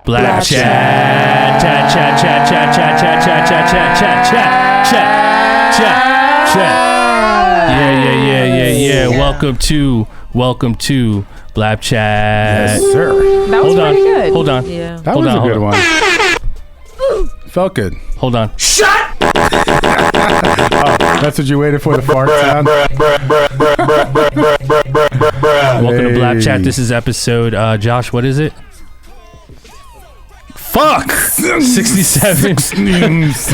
Blap chat. Yeah. Welcome to Blap chat. Yes, sir. That was pretty good. Hold on. Yeah. That was a good one. Felt good. Hold on. That's what you waited for, the fart sound? Welcome to Blap chat. This is episode, Josh, what is it? Fuck! 67.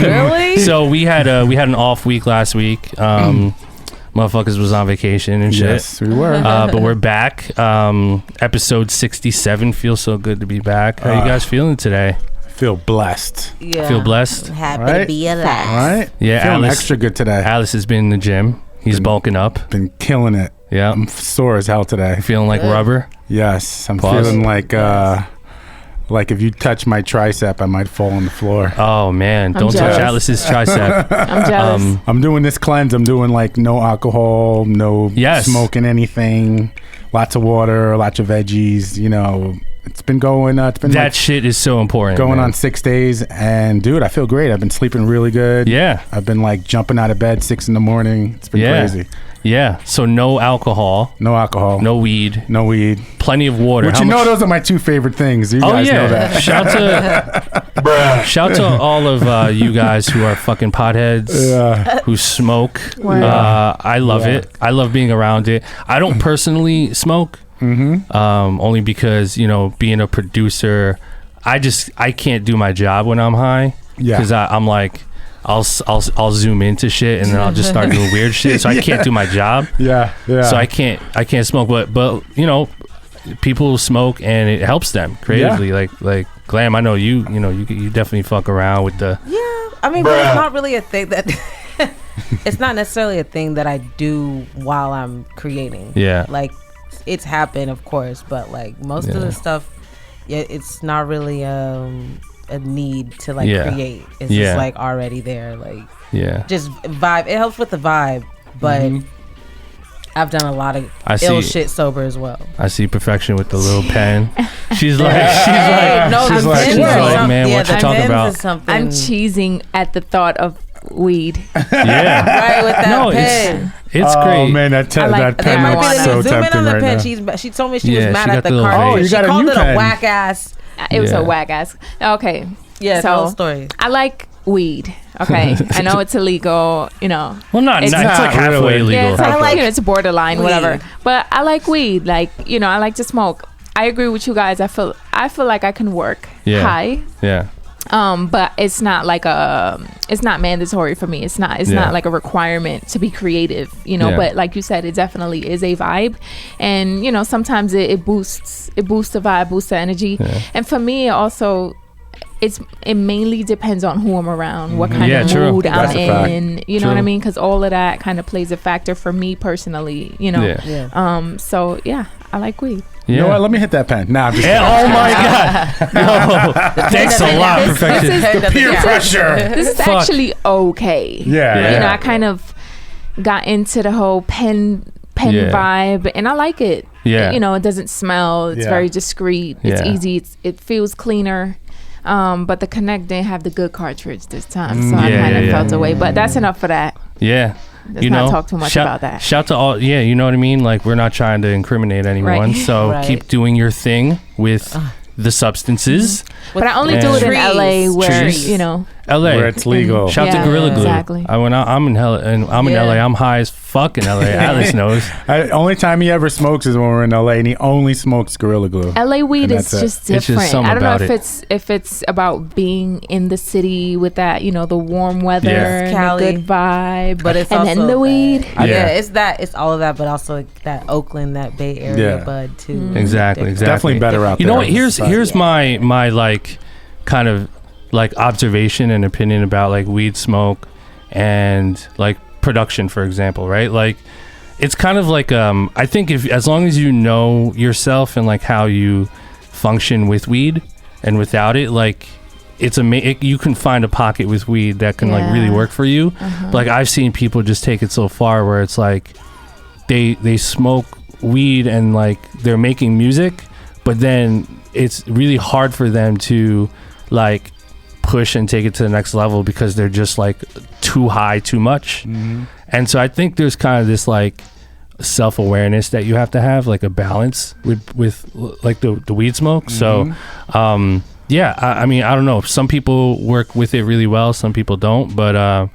Really? So we had an off week last week. Motherfuckers was on vacation and shit. Yes, we were. But we're back. Episode 67. Feels so good to be back. How you guys feeling today? Feel blessed. Yeah. Feel blessed? Happy Right? to be alive. All right? Yeah, Feeling Alice. extra good today. Alice has been in the gym. He's bulking up. Been killing it. Yeah. I'm sore as hell today. Feeling like rubber. Yes, I'm Pause. feeling like if you touch my tricep, I might fall on the floor. Oh, man. I'm Don't touch jealous. Alice's tricep. I'm jealous. I'm doing this cleanse. I'm doing like no alcohol, no Yes. smoking anything, lots of water, lots of veggies. You know, it's been going. It's been That like shit is so important. going man. on 6 days, and dude, I feel great. I've been sleeping really good. Yeah. I've been like jumping out of bed 6 a.m. It's been Yeah. crazy. Yeah. So no alcohol, No alcohol, no weed, no weed. plenty of water. Which How you know, much- those are my two favorite things. You guys know that. Shout to all of you guys who are fucking potheads, who smoke. Word. I love it. I love being around it. I don't personally smoke, only because, you know, being a producer, I can't do my job when I'm high. Yeah. Because I'm like, I'll zoom into shit and then I'll just start doing weird shit. So I can't do my job. Yeah. So I can't smoke, but you know, people smoke and it helps them creatively. Like Glam, I know you definitely fuck around with the. Yeah. I mean, but it's not really a thing that. It's not necessarily a thing that I do while I'm creating. Yeah. Like, it's happened, of course, but like most of the stuff, it's not really a need to like create. It's just like already there. Like, just vibe. It helps with the vibe, but. I've done a lot of ill shit sober as well. I see perfection with the little pen. She's like, man, what you talking about? I'm cheesing at the thought of weed. Yeah, right with that pen. It's oh, great. Man, that pen looks so zoom in tempting on the right pen. now. She told me she was mad she at got the the car. little you She got a called new it pen. a whack ass. It was a whack ass. Okay. Yeah, so tell a story. I like weed. Okay. I know it's illegal, you know. Well, it's like halfway really. illegal. Yeah, it's, I like it's borderline, weed. whatever. But I like weed. Like, you know, I like to smoke. I agree with you guys. I feel like I can work high. Yeah. But it's not like it's not mandatory for me. It's not like a requirement to be creative, you know. But like you said, it definitely is a vibe, and you know, sometimes it boosts the vibe, boosts the energy, and for me also. It mainly depends on who I'm around, what kind of mood I'm in, you know what I mean? Because all of that kind of plays a factor for me personally, you know. So yeah, I like weed. You know what? Let me hit that pen. Nah, I'm just kidding. Oh my god! No, thanks a lot, perfection. The peer pressure. This is actually okay. Yeah. You know, I kind of got into the whole pen vibe, and I like it. Yeah. You know, it doesn't smell. It's very discreet. It's easy. It feels cleaner. But the Connect didn't have the good cartridge this time, so I kind of felt away. But that's enough for that. Yeah. Let's not talk too much about that. Shout to all, you know what I mean? Like, we're not trying to incriminate anyone, Right. so keep doing your thing with the substances. But I only do it in LA where, Trees. you know. LA. Where it's legal. Shout to Gorilla Glue. Exactly. I'm in LA. I'm high as fuck in LA. Alice knows. Only time he ever smokes is when we're in LA, and he only smokes Gorilla Glue. LA weed is that's just it. It's different. just something I don't know about if it's about being in the city with that, you know, the warm weather, and Cali. the good vibe, But it's and also then the weed. It's all of that, but also that Oakland, that Bay Area bud too. Exactly. Definitely better out there. You know what? Here's my like kind of like observation and opinion about like weed smoke and like production, for example, right? Like, it's kind of like I think as long as you know yourself and like how you function with weed and without it, like you can find a pocket with weed that can like really work for you. But, like, I've seen people just take it so far where it's like they smoke weed and like they're making music, but then it's really hard for them to like push and take it to the next level because they're just like too high too much. And so I think there's kind of this like self-awareness that you have to have, like a balance with like the weed smoke. So yeah, I mean, I don't know, some people work with it really well, some people don't, but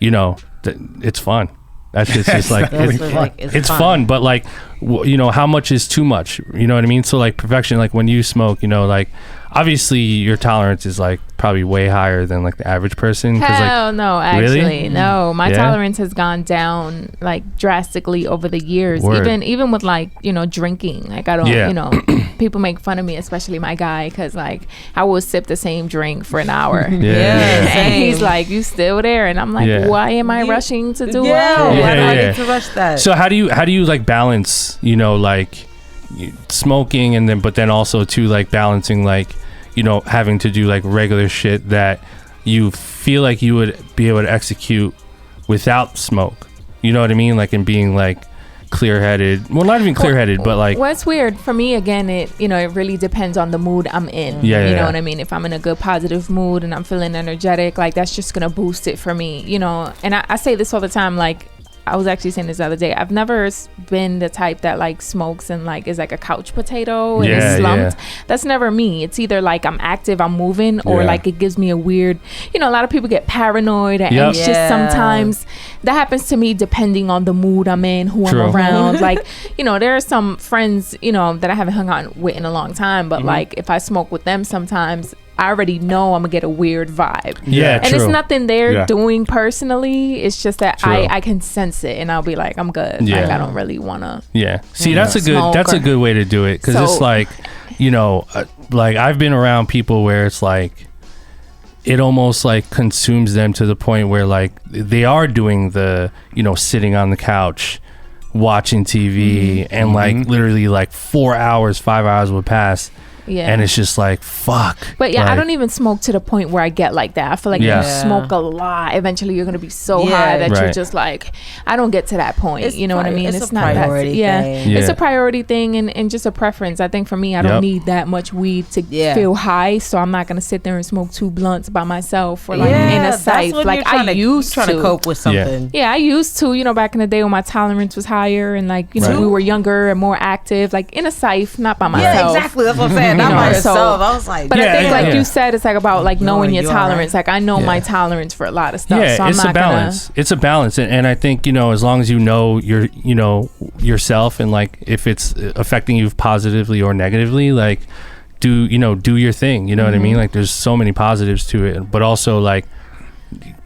you know, it's fun. That's just like it's fun, but like you know, how much is too much, you know what I mean? So like perfection, like when you smoke, you know, like obviously your tolerance is like probably way higher than like the average person. Hell like, no, actually really? no, my tolerance has gone down like drastically over the years. Word. Even with like, you know, drinking, like I don't you know, people make fun of me, especially my guy, because like I will sip the same drink for an hour and he's like, you still there? And I'm like, why am I rushing to do it? Why do I need to rush that? So how do you like balance, you know, like smoking and then but then also to like balancing like, you know, having to do like regular shit that you feel like you would be able to execute without smoke, you know what I mean? Like in being like clear-headed, well, not even clear-headed, but like, well, it's weird for me. Again, it, you know, it really depends on the mood I'm in. You know what I mean? If I'm in a good positive mood and I'm feeling energetic, like that's just gonna boost it for me, you know. And I say this all the time, like I was actually saying this the other day, I've never been the type that like smokes and like is like a couch potato and is slumped. That's never me. It's either like I'm active, I'm moving, or like it gives me a weird, you know, a lot of people get paranoid and anxious sometimes. That happens to me depending on the mood I'm in, who I'm around. Like, you know, there are some friends, you know, that I haven't hung out with in a long time, but like if I smoke with them sometimes, I already know I'm gonna get a weird vibe. And it's nothing they're doing personally. It's just that I can sense it, and I'll be like, I'm good. Like I don't really wanna. See, that's a good way to do it, because it's like, you know, like I've been around people where it's like it almost like consumes them to the point where like they are doing the, you know, sitting on the couch watching TV and like literally like 4 hours, 5 hours would pass. And it's just like, fuck. But like, I don't even smoke to the point where I get like that. I feel like you smoke a lot, eventually you're gonna be so high that you're just like, I don't get to that point. You know what I mean? It's not that thing. It's a priority thing and just a preference. I think for me, I don't need that much weed to feel high, so I'm not gonna sit there and smoke 2 blunts by myself or like in a safe. Like I used to cope with something. I used to, you know, back in the day when my tolerance was higher and like, you know, we were younger and more active, like in a safe, not by myself. Yeah, exactly. That's what I'm saying. Not by yourself. I was like, but I think like you said, it's like about like knowing your tolerance. Like I know my tolerance for a lot of stuff. So I'm it's not a balance. It's a balance, and I think, you know, as long as you know you know yourself, and like if it's affecting you positively or negatively, like do your thing. You know what I mean? Like there's so many positives to it, but also like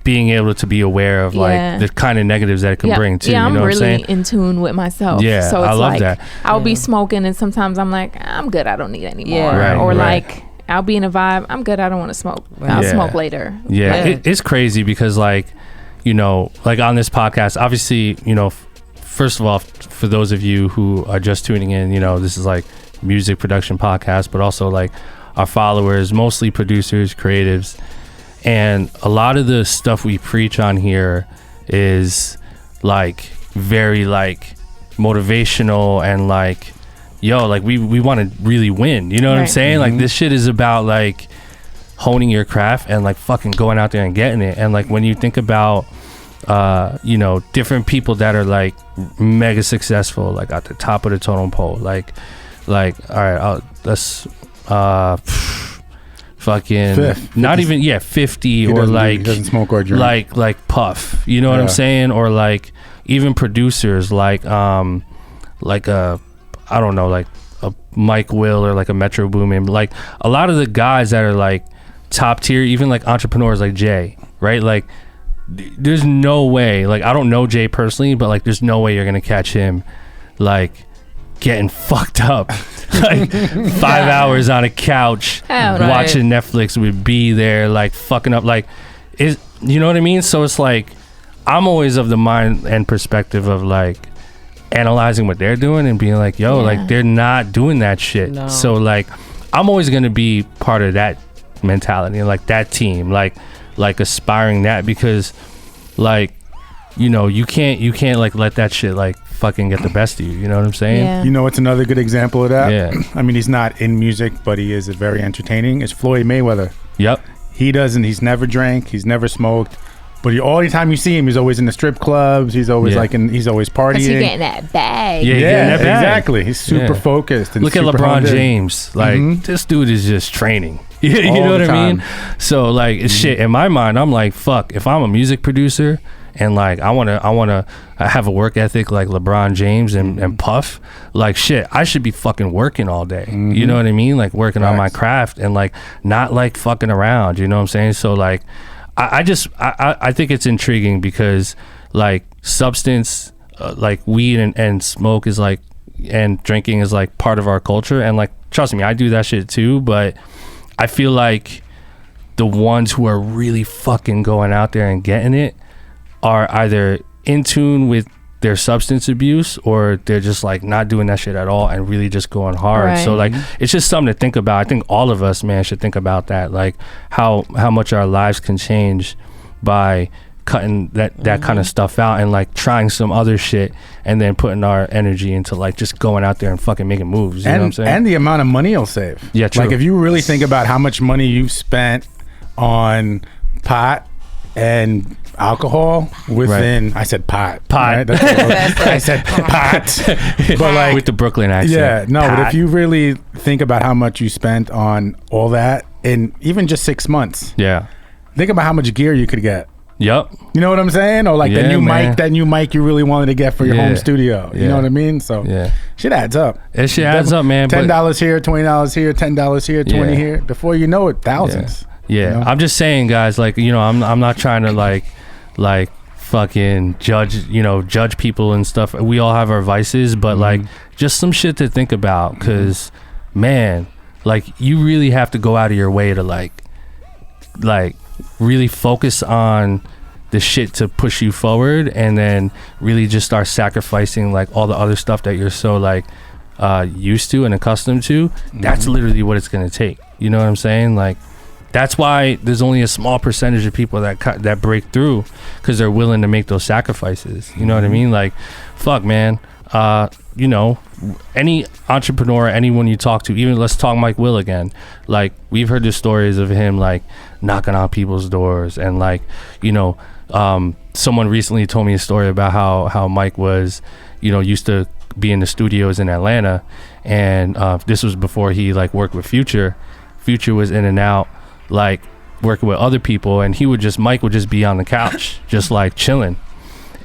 being able to be aware of like the kind of negatives that it can bring too. I'm you know really what I'm saying? In tune with myself. So it's I love like, that. I'll be smoking and sometimes I'm like, I'm good, I don't need any more. Like I'll be in a vibe, I'm good, I don't want to smoke. I'll smoke later. It's crazy because like, you know, like on this podcast, obviously, you know, first of all, for those of you who are just tuning in, you know, this is like music production podcast, but also like our followers, mostly producers, creatives. And a lot of the stuff we preach on here is like very like motivational and like, yo, like we want to really win, you know what I'm saying? Like this shit is about like honing your craft and like fucking going out there and getting it. And like when you think about you know, different people that are like mega successful, like at the top of the totem pole, like all right, let's fucking 50, not even 50 or like doesn't smoke or drink. like Puff, you know what I'm saying? Or like even producers like I don't know, like a Mike Will or like a Metro Boomin, like a lot of the guys that are like top tier, even like entrepreneurs like Jay, right? Like there's no way, like I don't know Jay personally, but like there's no way you're gonna catch him like getting fucked up like 5 hours on a couch watching Netflix would be there like fucking up, like is, you know what I mean? So it's like I'm always of the mind and perspective of like analyzing what they're doing and being like, yo, like they're not doing that shit. So like I'm always gonna be part of that mentality and like that team, like aspiring that, because like, you know, you can't like let that shit like fucking get the best of you. You know what I'm saying? Yeah. You know what's another good example of that? Yeah. I mean, he's not in music, but he is very entertaining. It's Floyd Mayweather. Yep. He's never drank, he's never smoked, but all the time you see him, he's always in the strip clubs, he's always he's always partying. Cause he getting that bag. Yeah, that bag. Exactly. He's super focused. And look at LeBron James. Like this dude is just training. You know what I mean? So like it's shit. In my mind, I'm like, fuck. If I'm a music producer and like I wanna have a work ethic like LeBron James and Puff, like shit, I should be fucking working all day. You know what I mean? Like working on my craft and like not like fucking around. You know what I'm saying? So like I think it's intriguing because like substance like weed and smoke is like and drinking is like part of our culture, and like trust me, I do that shit too, but I feel like the ones who are really fucking going out there and getting it are either in tune with their substance abuse or they're just like not doing that shit at all and really just going hard. Right. So like it's just something to think about. I think all of us, man, should think about that, like how much our lives can change by cutting that kind of stuff out and like trying some other shit and then putting our energy into like just going out there and fucking making moves. You know what I'm saying? And the amount of money you'll save. Yeah, true. Like if you really think about how much money you've spent on pot and alcohol within I said pot. Right? That's I said pot. But like with the Brooklyn accent. Yeah, no, pot. but if you really think about how much you spent on all that in even just 6 months. Yeah. Think about how much gear you could get. Yep. You know what I'm saying? Or like that new mic you really wanted to get for your home studio. You know what I mean? So shit adds up. It shit adds up, man. $10 here, $20 here, $10 here, 20 here. Before you know it, thousands. Yeah. You know? I'm just saying, guys, like, you know, I'm not trying to like fucking judge people and stuff. We all have our vices, but like just some shit to think about, because man, like you really have to go out of your way to like really focus on the shit to push you forward, and then really just start sacrificing like all the other stuff that you're so like used to and accustomed to. That's literally what it's gonna take. You know what I'm saying? Like that's why there's only a small percentage of people that break through, because they're willing to make those sacrifices. You know what I mean? Like fuck, man. You know, any entrepreneur, anyone you talk to, even let's talk Mike Will again, like we've heard the stories of him like knocking on people's doors, and like, you know, someone recently told me a story about how Mike was, you know, used to be in the studios in Atlanta, and this was before he like worked with Future was in and out like working with other people, and Mike would just be on the couch just like chilling,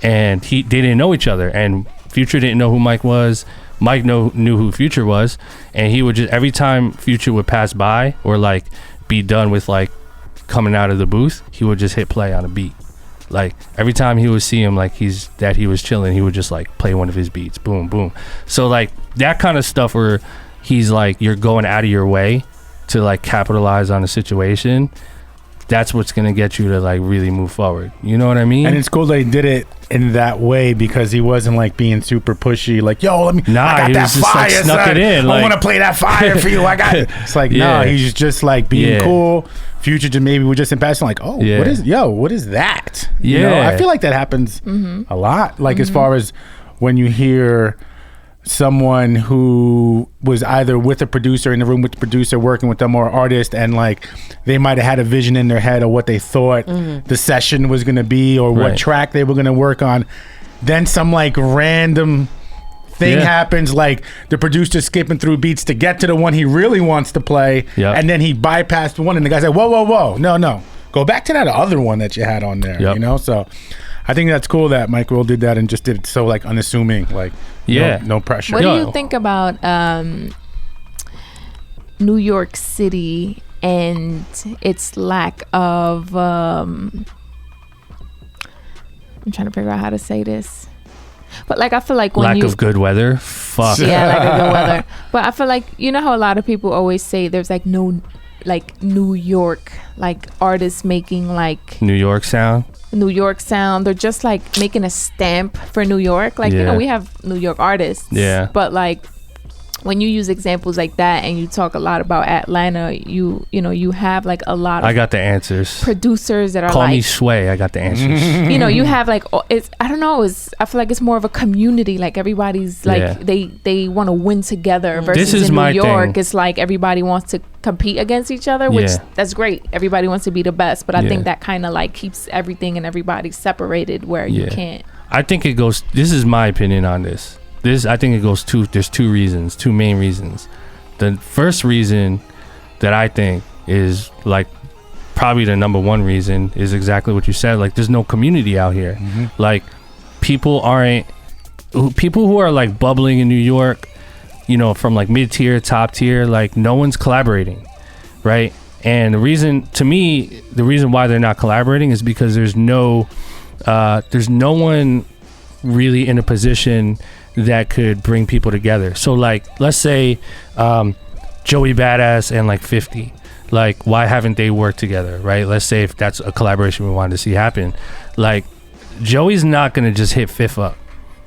and they didn't know each other, and Future didn't know who Mike was. Mike knew who Future was, and he would just, every time Future would pass by or like be done with like coming out of the booth, he would just hit play on a beat. Like every time he would see him, like he was chilling, he would just like play one of his beats, boom, boom. So like that kind of stuff where he's like, you're going out of your way to like capitalize on a situation. That's what's gonna get you to like really move forward. You know what I mean? And it's cool that he did it in that way, because he wasn't like being super pushy, like, yo, I got that fire, like, snuck it in, I want to play that fire for you. I got it. It's like, no, he's just like being cool. Future just maybe we're just in passing, like, oh, what is that? You know, I feel like that happens a lot. Like as far as when you hear someone who was either with a producer, in the room with the producer, working with them, or artist, and like they might have had a vision in their head of what they thought the session was going to be, or what track they were going to work on. Then some like random thing happens, like the producer skipping through beats to get to the one he really wants to play, and then he bypassed one, and the guy's like, whoa, no, go back to that other one that you had on there. You know, so I think that's cool that Mike Will did that and just did it so like unassuming, like no pressure. What do you think about New York City and its lack of I'm trying to figure out how to say this, but like I feel like when lack of good weather. Fuck. Yeah, lack of good weather. But I feel like, you know how a lot of people always say there's like no like New York like artists making like New York sound. They're just like making a stamp for New York. Like, you know, we have New York artists. Yeah. But like when you use examples like that and you talk a lot about Atlanta, you know, you have like a lot of I got the answers. Producers that are Call like, me Sway. I got the answers. you know, you have like, it's, I don't know, I feel like it's more of a community. Like everybody's like, they want to win together versus this is in my New York, thing. it's like everybody wants to compete against each other, which that's great. Everybody wants to be the best. But I think that kind of like keeps everything and everybody separated where you can't. I think it goes, this is my opinion on this. I think it goes there's two main reasons. The first reason that I think is like probably the number one reason is exactly what you said. Like there's no community out here. Like people who are like bubbling in New York, you know, from like mid-tier, top tier, like no one's collaborating, right? And the reason why they're not collaborating is because there's no one really in a position that could bring people together. So like let's say Joey Badass and like 50, like why haven't they worked together, right? Let's say if that's a collaboration we wanted to see happen, like Joey's not gonna just hit Fifth up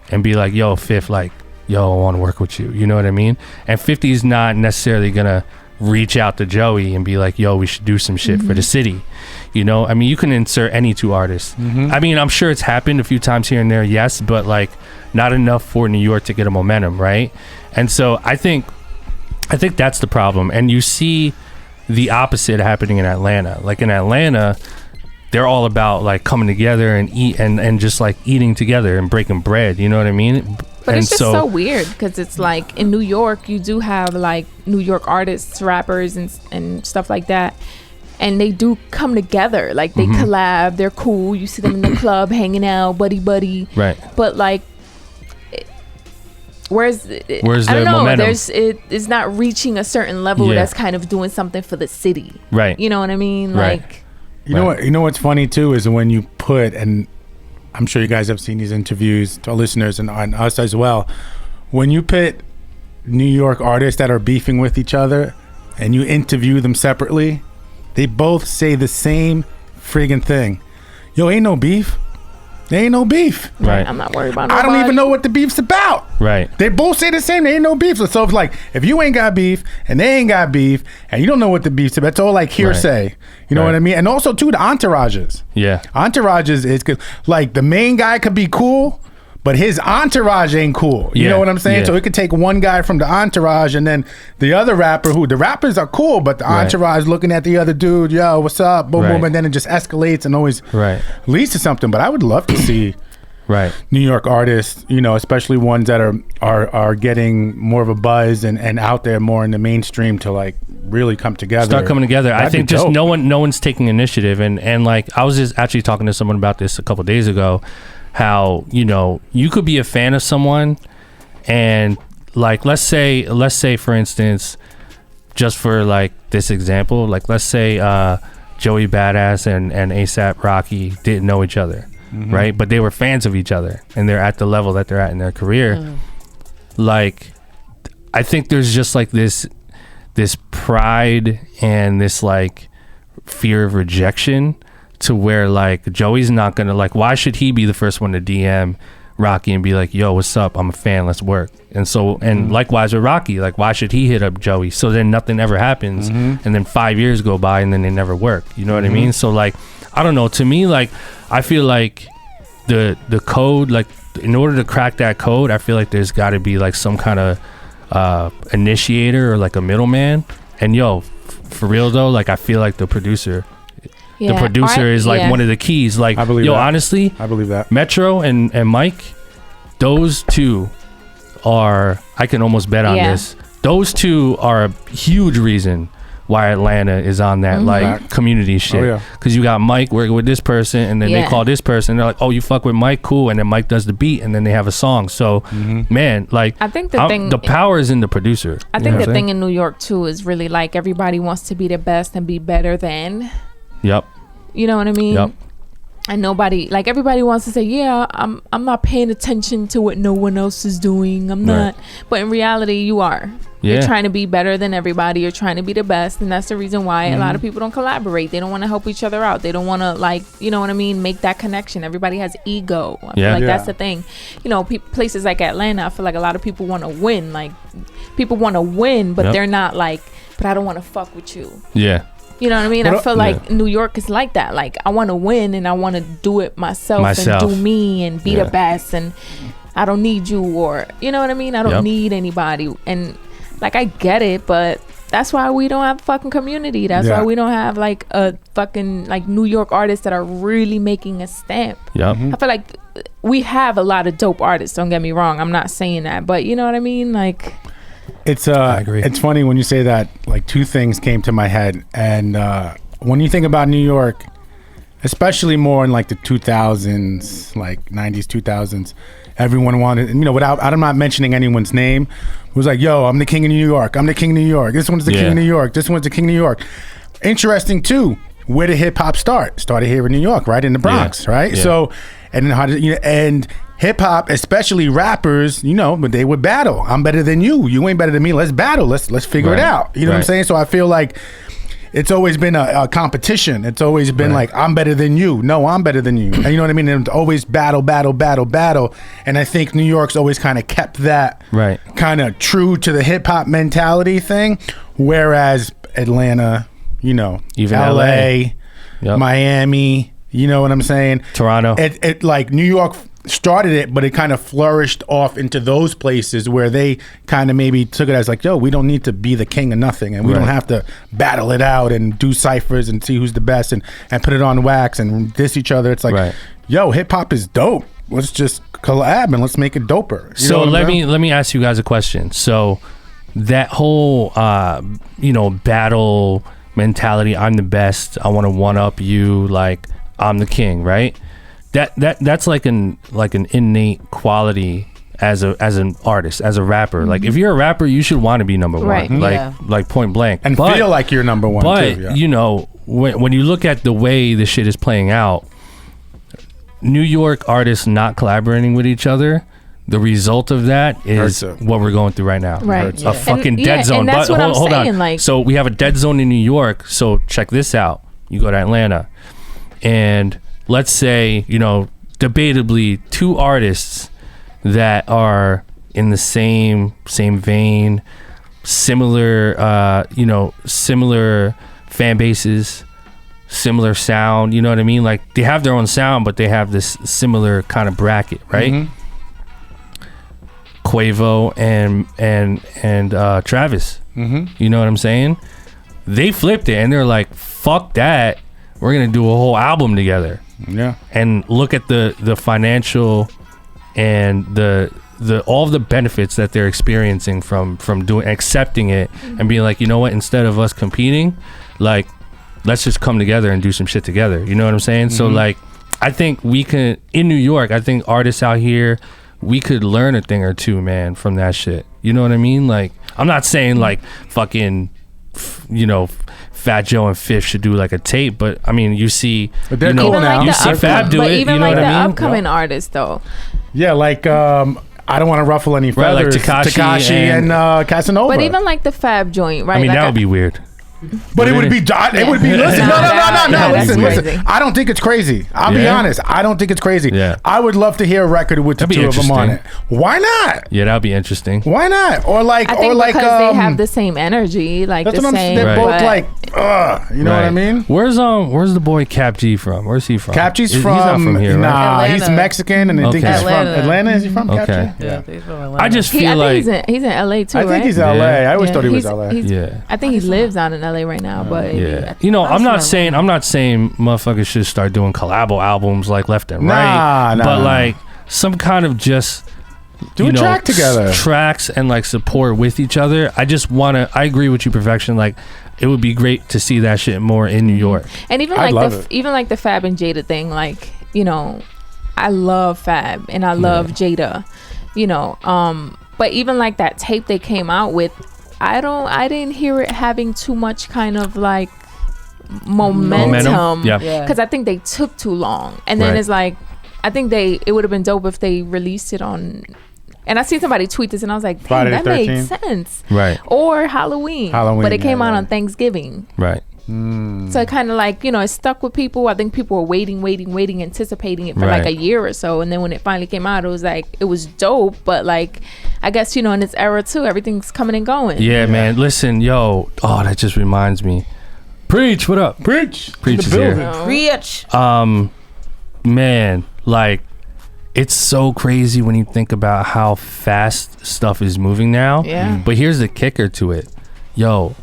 and be like, yo Fifth, like yo, I want to work with you, you know what I mean? And 50's not necessarily gonna reach out to Joey and be like, yo, we should do some shit for the city, you know? I mean, you can insert any two artists. I mean, I'm sure it's happened a few times here and there, yes, but like not enough for New York to get a momentum, right? And so I think that's the problem. And you see the opposite happening in Atlanta. Like in Atlanta, they're all about like coming together and eat and just like eating together and breaking bread, you know what I mean? But it's just so weird because it's like in New York, you do have like New York artists, rappers and stuff like that. And they do come together. Like they collab, they're cool. You see them in the club hanging out, buddy. Right. But like, where's I don't know, momentum? It's not reaching a certain level that's kind of doing something for the city. Right. You know what I mean? Right. Like, you know what's funny too is when you put, and I'm sure you guys have seen these interviews, to our listeners and us as well, when you put New York artists that are beefing with each other and you interview them separately, they both say the same friggin' thing. Yo, ain't no beef. There ain't no beef. Right. I'm not worried about nobody. I don't even know what the beef's about. Right. They both say the same. There ain't no beef. So it's like, if you ain't got beef and they ain't got beef and you don't know what the beef's about, it's all like hearsay. You know what I mean? And also too, the entourages. Yeah. Entourages is good. Like the main guy could be cool, but his entourage ain't cool. You know what I'm saying? So it could take one guy from the entourage and then the other rapper the rappers are cool, but the entourage looking at the other dude, yo, what's up? Boom, boom. And then it just escalates and always leads to something. But I would love to see New York artists, you know, especially ones that are getting more of a buzz and out there more in the mainstream to like really come together. Start coming together. I think just no one's taking initiative. And like I was just actually talking to someone about this a couple of days ago. How, you know, you could be a fan of someone and like let's say for instance, just for like this example, like let's say Joey Badass and ASAP Rocky didn't know each other, right? But they were fans of each other and they're at the level that they're at in their career. Like I think there's just like this pride and this like fear of rejection to where like Joey's not gonna, like, why should he be the first one to DM Rocky and be like, yo, what's up, I'm a fan, let's work. And so and likewise with Rocky, like why should he hit up Joey? So then nothing ever happens and then 5 years go by and then they never work, you know what I mean? So like I don't know, to me, like I feel like the code, like in order to crack that code, I feel like there's got to be like some kind of initiator or like a middleman. And yo, for real though, like I feel like the producer is like one of the keys. Like, honestly, I believe that Metro and Mike, those two are, I can almost bet on this. Those two are a huge reason why Atlanta is on that like community shit. Because you got Mike working with this person and then they call this person and they're like, oh, you fuck with Mike, cool. And then Mike does the beat and then they have a song. So man, like I think the power is in the producer. I think the thing in New York too is really like everybody wants to be the best and be better than. Yep. You know what I mean? Yep. And nobody, like, everybody wants to say, yeah, I'm not paying attention to what no one else is doing. I'm not. But in reality, you are. Yeah. You're trying to be better than everybody. You're trying to be the best. And that's the reason why a lot of people don't collaborate. They don't want to help each other out. They don't want to, like, you know what I mean, make that connection. Everybody has ego. I feel like that's the thing. You know, places like Atlanta, I feel like a lot of people want to win. Like, people want to win, but they're not like, but I don't want to fuck with you. Yeah. You know what I mean? I feel like New York is like that. Like, I want to win and I want to do it myself and do me and be the best, and I don't need you, or you know what I mean? I don't need anybody. And like, I get it, but that's why we don't have a fucking community. That's why we don't have like a fucking like New York artists that are really making a stamp. I feel like we have a lot of dope artists, don't get me wrong. I'm not saying that, but you know what I mean? Like, I agree. It's funny when you say that. Like, two things came to my head, and when you think about New York, especially more in like the 2000s, like 90s, 2000s, everyone wanted, you know, I'm not mentioning anyone's name, it was like, yo, I'm the king of New York. I'm the king of New York. This one's the king of New York. This one's the king of New York. Interesting too. Where did hip hop start? Started here in New York, right in the Bronx, right? So, and how did, you know, and hip hop, especially rappers, you know, but they would battle. I'm better than you. You ain't better than me. Let's battle. Let's figure it out. You know what I'm saying? So I feel like it's always been a competition. It's always been like, I'm better than you. No, I'm better than you. And you know what I mean? And it's always battle. And I think New York's always kind of kept that kind of true to the hip hop mentality thing. Whereas Atlanta, you know, even LA, Miami, you know what I'm saying? Toronto. It like New York started it, but it kind of flourished off into those places where they kind of maybe took it as like, yo, we don't need to be the king of nothing, and we don't have to battle it out and do ciphers and see who's the best and put it on wax and diss each other. It's like, yo, hip hop is dope. Let's just collab and let's make it doper. You so let me ask you guys a question. So that whole you know, battle mentality, I'm the best, I want to one up you, like I'm the king, right? That's like an innate quality as an artist, as a rapper. Like, if you're a rapper, you should want to be number one, like point blank, and feel like you're number one. But too, you know, when you look at the way the shit is playing out, New York artists not collaborating with each other, the result of that is what we're going through right now. A fucking dead zone. And that's but what hold saying, on. like, so we have a dead zone in New York. So check this out. You go to Atlanta, and let's say, you know, debatably two artists that are in the same vein, similar, you know, similar fan bases, similar sound, you know what I mean? Like, they have their own sound, but they have this similar kind of bracket, right? Quavo and Travis, you know what I'm saying? They flipped it and they're like, fuck that, we're gonna do a whole album together. And look at the financial and the all of the benefits that they're experiencing from accepting it and being like, you know what, instead of us competing, like, let's just come together and do some shit together. You know what I'm saying? So like, I think we can, in New York, I think artists out here, we could learn a thing or two, man, from that shit. You know what I mean? Like, I'm not saying like fucking, you know, Fat Joe and Fish should do like a tape, but I mean, you see, but they're cool now. You see Fab do it. Even you know like what the I mean? upcoming artists, though. Yeah, like I don't want to ruffle any feathers. Like Tekashi and Casanova. But even like the Fab joint, right? I mean, like that would be weird. But it would be. It would be. Listen, no. Listen. I don't think it's crazy. I'll be honest. I don't think it's crazy. Yeah. I would love to hear a record with the two of them on it. Why not? Yeah, that'd be interesting. Why not? Or like, I think because they have the same energy, like that's the what same. They're both like, you know what I mean? Where's the boy Cap G from? Where's he from? Cap G's he's not from here, nah, right? he's Mexican, and I think he's from Atlanta. Is he from Cap G? Yeah, he's from Atlanta. I just feel like he's in LA too. I think he's LA. I always thought he was LA. Yeah, I think he lives out in LA right now, but yeah, you know, I'm not saying motherfuckers should start doing collabo albums like left and right, but like some kind of just do a track together, tracks and like support with each other. I agree with you, Perfection. Like, it would be great to see that shit more in New York. And even like the Fab and Jada thing, like, you know, I love Fab and I love Jada, you know, but even like that tape they came out with, I didn't hear it having too much kind of like momentum. Yeah. Because I think they took too long. And then it's like, I think it would have been dope if they released it on, and I seen somebody tweet this and I was like, damn, that makes sense. Right. Or Halloween. But it came out on Thanksgiving. Right. So it kind of like, it stuck with people. I think people were waiting, anticipating it for like a year or so. And then when it finally came out, it was like, it was dope. But like, I guess, in this era too, everything's coming and going. Yeah, man. Listen, yo. Oh, that just reminds me. Preach. What up? Preach. Preach is here. Preach. Man, like, it's so crazy when you think about how fast stuff is moving now. Yeah. But here's the kicker to it. Yo,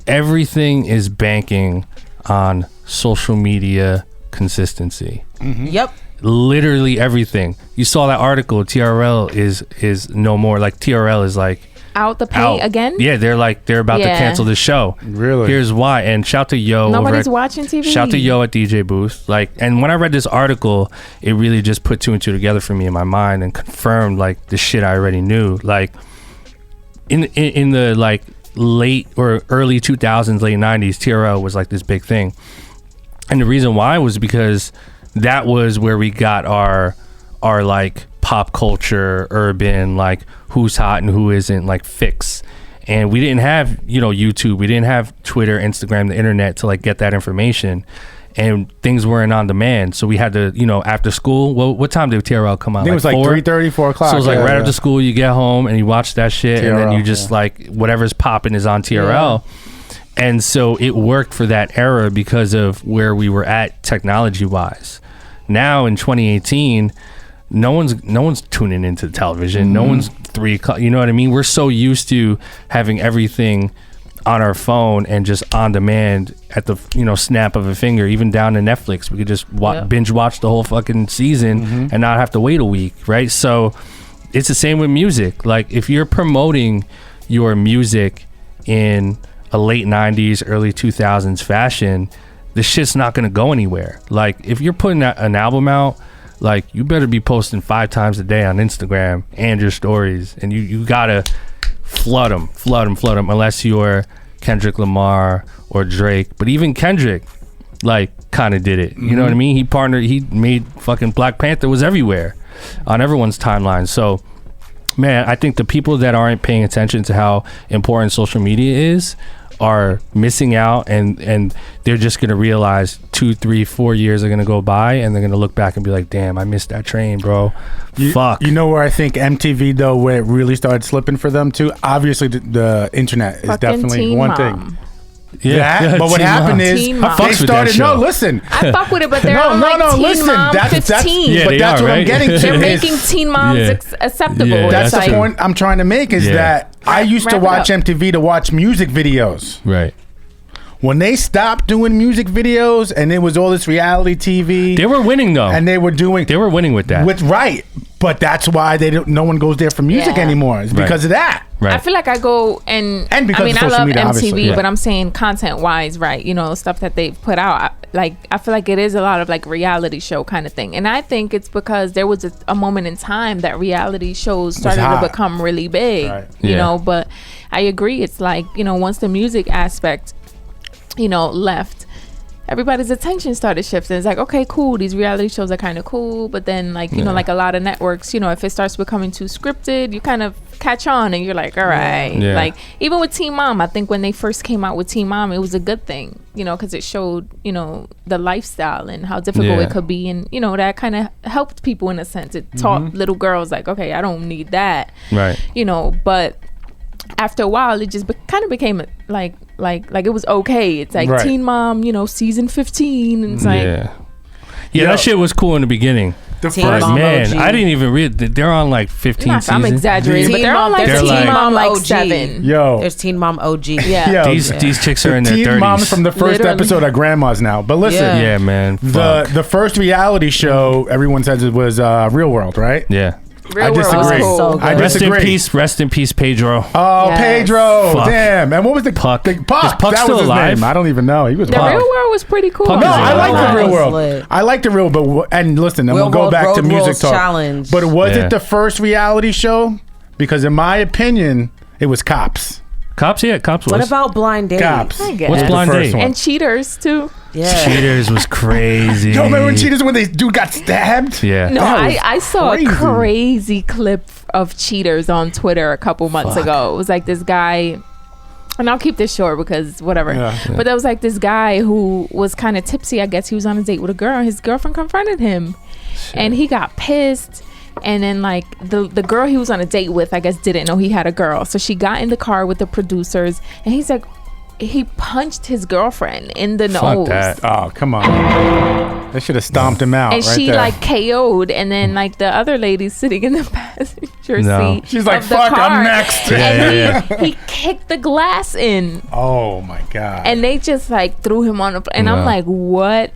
everything is banking on social media consistency. Yep. Literally everything. You saw that article. TRL is no more. Like, TRL is like out the pay again. Yeah, they're about to cancel the show. Really? Here's why. And shout to Yo. Nobody's watching TV. Shout to Yo at DJ Booth. Like, and when I read this article, it really just put two and two together for me in my mind and confirmed like the shit I already knew. Like, in the like late or early 2000s, late 90s, TRL was like this big thing. And the reason why was because that was where we got our like pop culture, urban, like who's hot and who isn't, like fix. And we didn't have, YouTube, we didn't have Twitter, Instagram, the internet to like get that information, and things weren't on demand. So we had to, after school, what time did TRL come out? I think it was like 3:30, 4 o'clock. So it was like right after school, you get home and you watch that shit, TRL, and then you just like whatever's popping is on TRL. And so it worked for that era because of where we were at technology wise. Now in 2018, no one's tuning into the television. No one's 3 o'clock. You know what I mean? We're so used to having everything on our phone and just on demand at the snap of a finger. Even down to Netflix, we could just binge watch the whole fucking season and not have to wait a week, right? So it's the same with music. Like, if you're promoting your music in a late 90s, early 2000s fashion, the shit's not gonna go anywhere. Like, if you're putting an album out, like, you better be posting 5 times a day on Instagram and your stories, and you gotta flood them unless you're Kendrick Lamar or Drake. But even Kendrick like kind of did it. You know what I mean? He made fucking Black Panther was everywhere on everyone's timeline. So man, I think the people that aren't paying attention to how important social media is are missing out, and they're just gonna realize 2, 3, 4 years are gonna go by, and they're gonna look back and be like, damn, I missed that train, bro. Fuck. You know where I think MTV though, where it really started slipping for them too? Obviously the internet is definitely one thing. Yeah, but what happened is they started. No, listen, I fuck with it, but they're on like Teen listen, Mom that's 15. Yeah, but that's what I'm getting to. They're making Teen Moms acceptable. Yeah, that's the point I'm trying to make. Is that I used to watch MTV to watch music videos. Right. When they stopped doing music videos and it was all this reality TV, they were winning though, and they were winning with that. Right, but that's why no one goes there for music anymore. It's because of that. Right. I feel like I go and because I mean, I love media, MTV, but I'm saying content wise, right? Stuff that they've put out. I feel like it is a lot of like reality show kind of thing, and I think it's because there was a moment in time that reality shows started to become really big, right. You know. But I agree, it's like once the music aspect, left, everybody's attention started shifting. It's like, okay, cool, these reality shows are kind of cool, but then like like a lot of networks, if it starts becoming too scripted, you kind of catch on and you're like, all right. Like even with Teen Mom, I think when they first came out with Teen Mom, it was a good thing, because it showed the lifestyle and how difficult it could be, and that kind of helped people in a sense. It taught little girls like, okay, I don't need that, right? But after a while, it just kind of became like it was okay. It's like Teen Mom, season 15, and it's like that shit was cool in the beginning. The first man, OG. I didn't even read. They're on like 15 seasons. I'm exaggerating, but they're on like Teen Mom like 7. Yo, there's Teen Mom OG. Yeah, these chicks are in their 30s. Teen Moms from the first episode are grandmas now. But listen, yeah man, the first reality show everyone says it was Real World, right? Yeah. I disagree. Rest in peace, Pedro. Oh, yes. Pedro. Fuck. Damn. And what was the Puck? Is Puck that still was alive? Name. I don't even know. He was The Real World was pretty cool. No, I like the Real World. I like the Real World. And listen, then we'll go back to music talk. But was it the first reality show? Because in my opinion, it was Cops. Cops was. What about Blind Date? Cops. What's Blind Date? And Cheaters too. Yeah. Cheaters was crazy. Yo, remember when Cheaters when they dude got stabbed? Yeah. No, I saw a crazy clip of Cheaters on Twitter a couple months ago. It was like this guy, and I'll keep this short because whatever. But there was like this guy who was kind of tipsy. I guess he was on a date with a girl, and his girlfriend confronted him. And he got pissed, and then like the girl he was on a date with, I guess, didn't know he had a girl, so she got in the car with the producers, and he's like, he punched his girlfriend in the nose. That. Oh, come on. They should have stomped him out. And right she there. like KO'd, and then like the other lady sitting in the passenger seat. She's like, of the fuck, car, I'm next. And he kicked the glass in. Oh my God. And they just like threw him on the, and I'm like, what?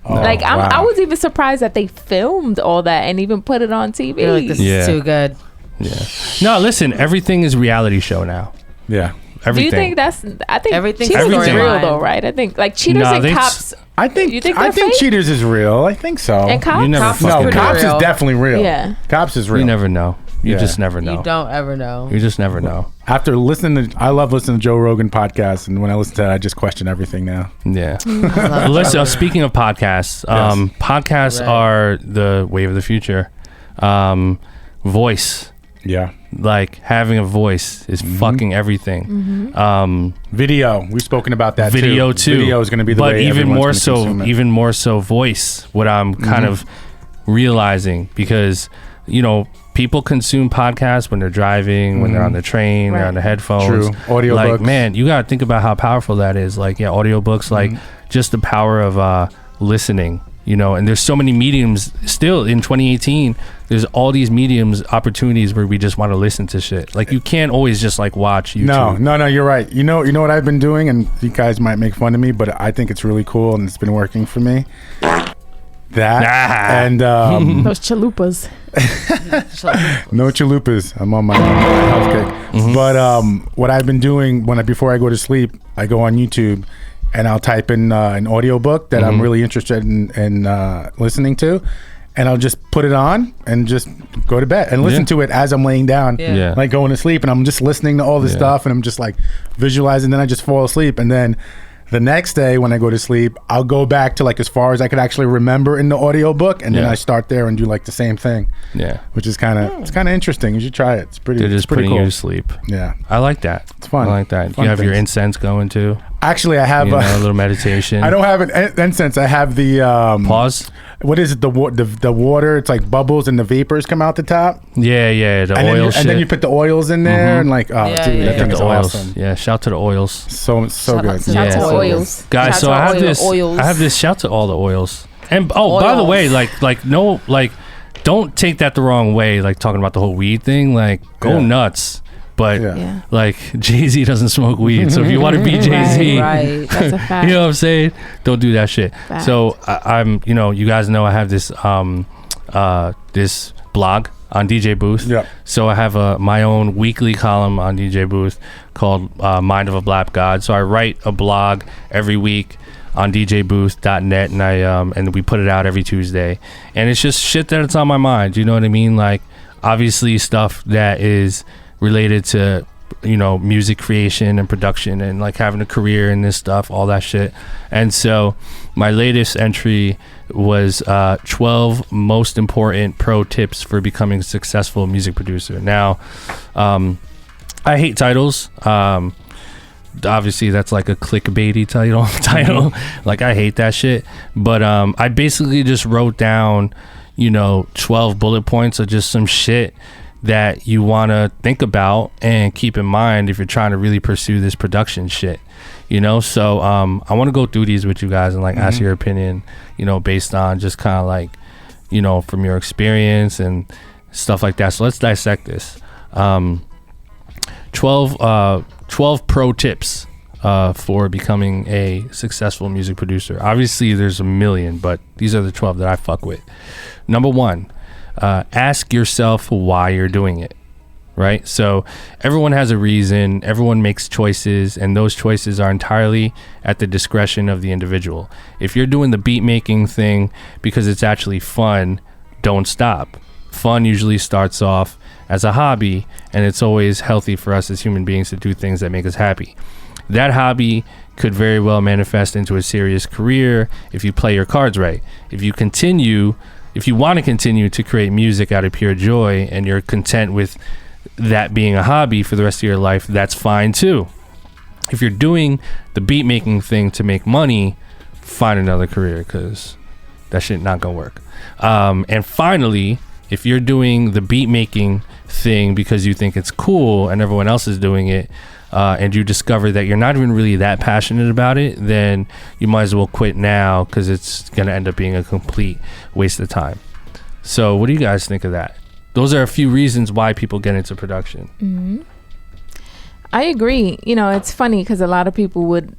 Oh, Like wow. I was even surprised that they filmed all that and even put it on TV. You're like, this is too good. Yeah. No, listen, everything is reality show now. Yeah. Everything. Do you think that's? I think Everything's Cheaters is storyline. real though, right? I think like Cheaters Nah, and they Cops. I think You think they're fake? Cheaters is real. I think so. And Cops. You never Cops fucking no, pretty Cops real. is definitely real. Yeah. Cops is real. You never know. You Yeah. just never know. You don't ever know. You just never know. After listening to, I love listening to Joe Rogan podcasts, and when I listen to that, I just question everything now. Yeah. Listen, speaking of podcasts, podcasts are the wave of the future. Voice, Yeah. like having a voice is fucking everything. Video. We've spoken about that Video too. Video is going to be the but way even everyone's more gonna so, consume it. even more so, voice. What I'm kind of realizing, because people consume podcasts when they're driving, when they're on the train, they're on the headphones. True. Audiobooks. Like, man, you got to think about how powerful that is. Like, audiobooks, like just the power of listening. And there's so many mediums still in 2018. There's all these mediums, opportunities where we just want to listen to shit. Like, you can't always just like watch YouTube. No, you're right. You know what I've been doing, and you guys might make fun of me, but I think it's really cool, and it's been working for me. That and Those chalupas. no chalupas. I'm on my health kick. But what I've been doing before I go to sleep, I go on YouTube and I'll type in an audiobook that I'm really interested in listening to, and I'll just put it on and just go to bed and listen to it as I'm laying down, like going to sleep, and I'm just listening to all this stuff, and I'm just like visualizing, then I just fall asleep, and then the next day when I go to sleep, I'll go back to like as far as I could actually remember in the audiobook, and then I start there and do like the same thing. Yeah. Which is kind of interesting. You should try it. It's pretty They're just pretty putting cool. you to sleep. Yeah. I like that. It's fun. I like that. Fun You have your things. incense going too. Actually, I have a little meditation. I don't have an incense. I have the pause. What is it? The water. It's like bubbles and the vapors come out the top. Yeah. The oil shit. And then you put the oils in there and like, dude, that thing is oils. awesome. Yeah, shout to the oils. So good. Shout to oils. Guys, Shout so to I have oils. this. I have this. Shout to all the oils. And by the way, don't take that the wrong way. Like talking about the whole weed thing. Like go nuts. But like Jay-Z doesn't smoke weed, so if you want to be Jay-Z, right. That's a fact. you know what I'm saying? Don't do that shit. Fact. So I'm, you guys know I have this this blog on DJ Booth. Yeah. So I have my own weekly column on DJ Booth called Mind of a Blap God. So I write a blog every week on djbooth.net, and and we put it out every Tuesday, and it's just shit that's on my mind. You know what I mean? Like obviously stuff that is related to music creation and production and like having a career in this stuff, all that shit. And so my latest entry was 12 most important pro tips for becoming a successful music producer. Now I hate titles. Obviously that's like a clickbaity title. Like I hate that shit, but I basically just wrote down 12 bullet points of just some shit that you want to think about and keep in mind if you're trying to really pursue this production shit, so I want to go through these with you guys and like ask your opinion, based on just kind of like from your experience and stuff like that. So let's dissect this. 12 pro tips for becoming a successful music producer. Obviously there's a million, but these are the 12 that I fuck with. Number 1, ask yourself why you're doing it, right? So everyone has a reason, everyone makes choices, and those choices are entirely at the discretion of the individual. If you're doing the beat making thing because it's actually fun, don't stop. Fun usually starts off as a hobby, and it's always healthy for us as human beings to do things that make us happy. That hobby could very well manifest into a serious career if you play your cards right. If you want to continue to create music out of pure joy and you're content with that being a hobby for the rest of your life, that's fine too. If you're doing the beat making thing to make money, find another career, because that shit not gonna work. And finally, if you're doing the beat making thing because you think it's cool and everyone else is doing it, and you discover that you're not even really that passionate about it, then you might as well quit now, because it's gonna end up being a complete waste of time. So what do you guys think of that? Those are a few reasons why people get into production. Mm-hmm. I agree. You know, it's funny because a lot of people would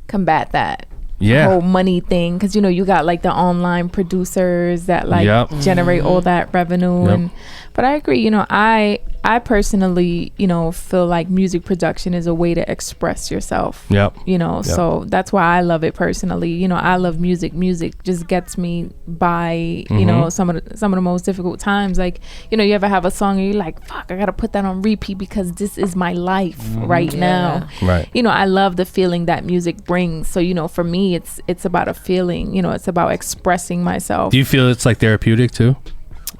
combat that whole money thing, because you know you got like the online producers that like generate all that revenue. But I agree. You know, I personally, you know, feel like music production is a way to express yourself. You know, so that's why I love it personally. You know, I love music. Music just gets me by, you know, some of the most difficult times. Like, you know, you ever have a song and you're like, fuck, I gotta put that on repeat because this is my life right now. You know, I love the feeling that music brings. So, you know, for me, it's about a feeling. You know, it's about expressing myself. Do you feel it's like therapeutic too?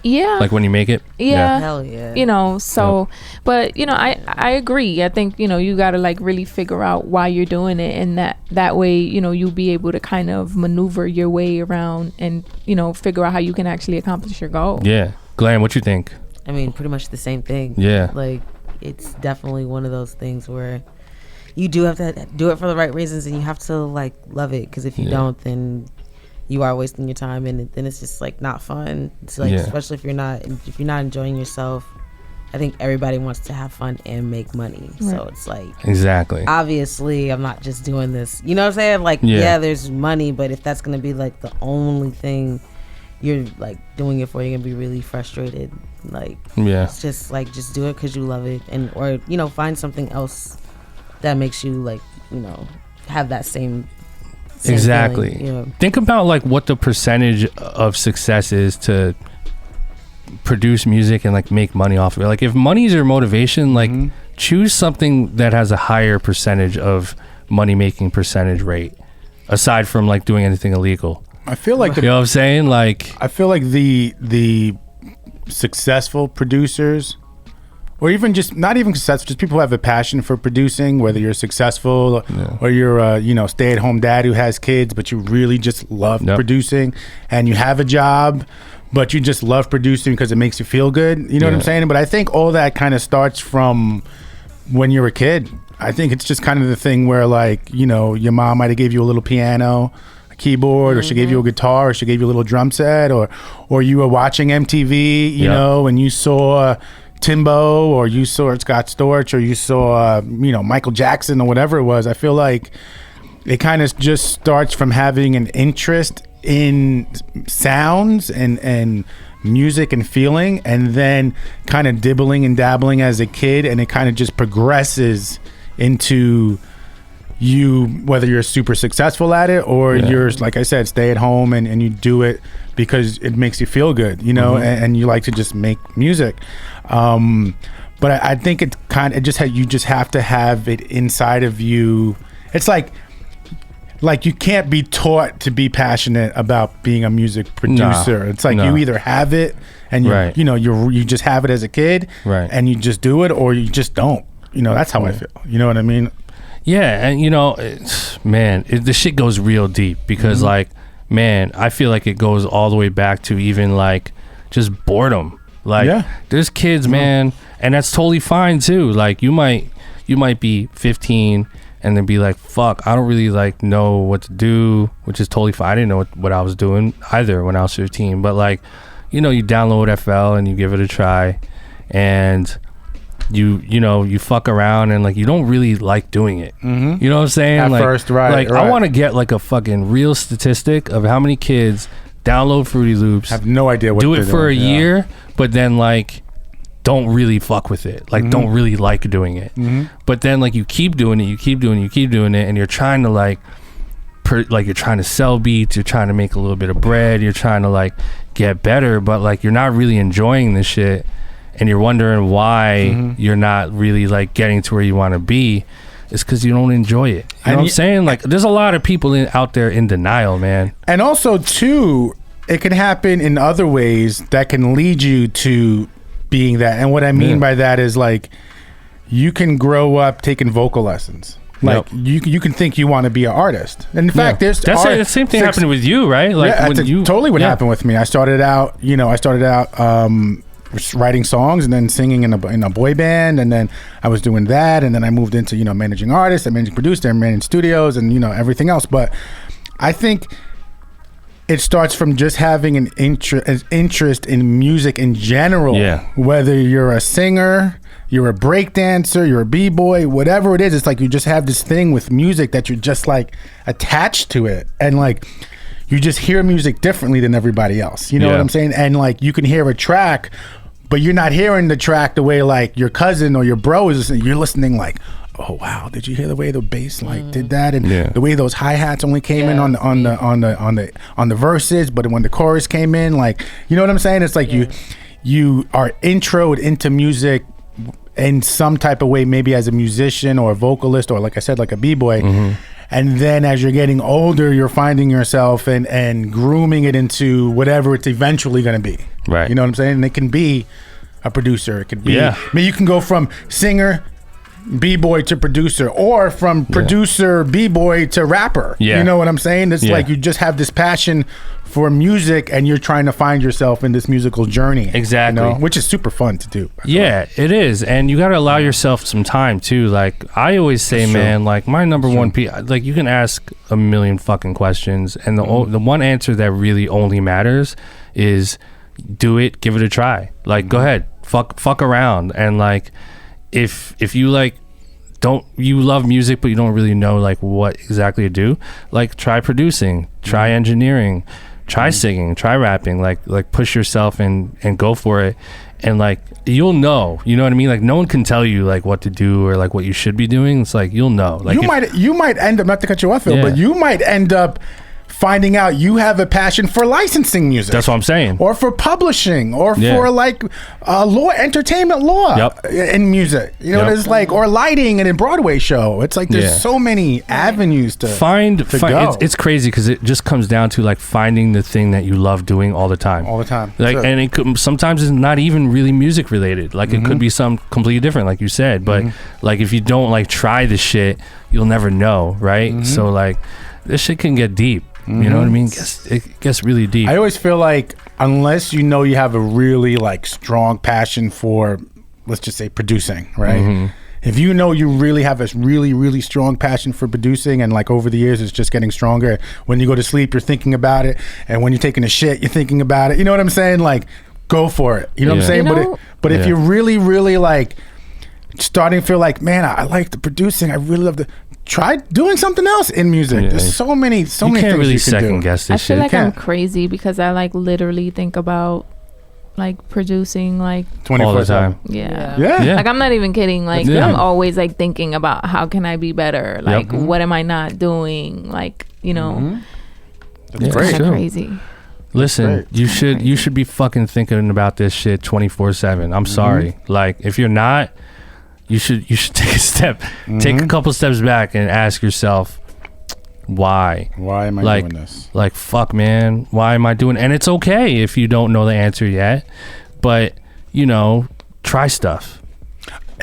Yeah. Like when you make it? Hell yeah. You know, so, but, you know, I agree. I think, you know, you got to like really figure out why you're doing it. And that way, you know, you'll be able to kind of maneuver your way around and, you know, figure out how you can actually accomplish your goal. Yeah. Glam, what you think? I mean, pretty much the same thing. Yeah. Like, it's definitely one of those things where you do have to do it for the right reasons, and you have to like love it, because if you don't, then you are wasting your time, and then it's just like not fun. It's like, especially if you're not enjoying yourself. I think everybody wants to have fun and make money. So it's like, exactly, obviously I'm not just doing this, you know what I'm saying? Like, there's money, but if that's gonna be like the only thing you're like doing it for, you're gonna be really frustrated. Like, it's just like, just do it because you love it, and or, you know, find something else that makes you like, you know, have that same exactly feeling, you know? Think about like what the percentage of success is to produce music and like make money off of it. Like, if money's your motivation, like choose something that has a higher percentage of money making percentage rate, aside from like doing anything illegal. I feel like you know what I'm saying? Like, I feel like the successful producers, or even just not even successful, just people who have a passion for producing, whether you're successful or you're a, you know, stay-at-home dad who has kids, but you really just love producing, and you have a job, but you just love producing because it makes you feel good. You know what I'm saying? But I think all that kind of starts from when you're a kid. I think it's just kind of the thing where, like, you know, your mom might have gave you a little piano, a keyboard, or she gave you a guitar, or she gave you a little drum set, or you were watching MTV, you know, and you saw Timbo, or you saw Scott Storch, or you saw you know, Michael Jackson, or whatever it was. I feel like it kind of just starts from having an interest in sounds and music and feeling, and then kind of dibbling and dabbling as a kid, and it kind of just progresses into you, whether you're super successful at it or you're, like I said, stay at home and you do it because it makes you feel good, you know, and you like to just make music. But I think it kind of you just have to have it inside of you. It's like you can't be taught to be passionate about being a music producer. It's like you either have it and you know, you just have it as a kid, and you just do it, or you just don't. You know, that's how I feel. You know what I mean? Yeah, and you know, the shit goes real deep, because like, man, I feel like it goes all the way back to even like just boredom. Like, there's kids, man, and that's totally fine too. Like, you might be 15 and then be like, fuck, I don't really like know what to do, which is totally fine. I didn't know what I was doing either when I was 15. But like, you know, you download FL and you give it a try, and you know, you fuck around, and like, you don't really like doing it. You know what I'm saying? At like, first, right. I want to get like a fucking real statistic of how many kids download Fruity Loops, have no idea what do it for a year, but then like don't really fuck with it, like don't really like doing it, but then like you keep doing it, and you're trying to like like you're trying to sell beats, you're trying to make a little bit of bread, you're trying to like get better, but like you're not really enjoying this shit, and you're wondering why you're not really like getting to where you want to be. It's because you don't enjoy it. You know what I'm saying? Like, there's a lot of people out there in denial, man. And also, too, it can happen in other ways that can lead you to being that. And what I mean by that is, like, you can grow up taking vocal lessons. Like, you can think you want to be an artist. And in fact, there's... That's the same thing happened with you, right? Like, totally what happened with me. I started out, writing songs and then singing in a boy band, and then I was doing that, and then I moved into managing artists and managing producer and managing studios and everything else. But I think it starts from just having an interest in music in general. Whether you're a singer, you're a break dancer, you're a b-boy, whatever it is, it's like you just have this thing with music that you're just like attached to it, and like you just hear music differently than everybody else. You know what I'm saying? And like you can hear a track, but you're not hearing the track the way like your cousin or your bro is listening. You're listening like, oh wow, did you hear the way the bass like did that, and the way those hi-hats only came in on the verses, but when the chorus came in, like, you know what I'm saying? It's like you are introed into music in some type of way, maybe as a musician or a vocalist, or like I said, like a b-boy. And then as you're getting older, you're finding yourself and grooming it into whatever it's eventually going to be. Right. You know what I'm saying? And it can be a producer. It could be, I mean, you can go from singer, b-boy to producer, or from producer, b-boy to rapper. You know what I'm saying? It's like you just have this passion for music, and you're trying to find yourself in this musical journey. Exactly. Which is super fun to do. Yeah, it is. And you got to allow yourself some time too. Like I always say, man, like my number one like you can ask a million fucking questions, and the one answer that really only matters is do it, give it a try. Like go ahead, fuck around, and like if you like you love music but you don't really know like what exactly to do, like try producing, try engineering, try singing, try rapping, like push yourself and go for it, and like you'll know, you know what I mean? Like no one can tell you like what to do or like what you should be doing. It's like you'll know. Like you might end up, not to cut you off, Phil, but you might end up finding out you have a passion for licensing music. That's what I'm saying. Or for publishing, or for like entertainment law in music. You know what it's like, or lighting in a Broadway show. It's like there's so many avenues to find. It's crazy because it just comes down to like finding the thing that you love doing all the time. Like, and it could, sometimes it's not even really music related. Like it could be something completely different, like you said. But like if you don't like try the shit, you'll never know, right? So like this shit can get deep. You know what I mean? It gets really deep. I always feel like unless you know you have a really like strong passion for, let's just say, producing, right? If you know you really have a really, really strong passion for producing, and like over the years it's just getting stronger. When you go to sleep, you're thinking about it, and when you're taking a shit, you're thinking about it. You know what I'm saying? Like, go for it. You know what I'm saying? But if you're really, really like starting to feel like, man, I like the producing, I really love the... Try doing something else in music. There's so many things really you can second do. Guess this I feel shit. like I'm crazy because I like literally think about like producing like 24/7 all the time. Yeah. Like I'm not even kidding. Like I'm always like thinking about how can I be better? Like what am I not doing? Like, you know, That's great. Crazy. Listen, you should be fucking thinking about this shit 24/7. I'm sorry. Like if you're not, you should take a step, take a couple steps back and ask yourself, why am I doing this? Like, fuck, man, why am I doing? And it's okay if you don't know the answer yet, but you know, try stuff.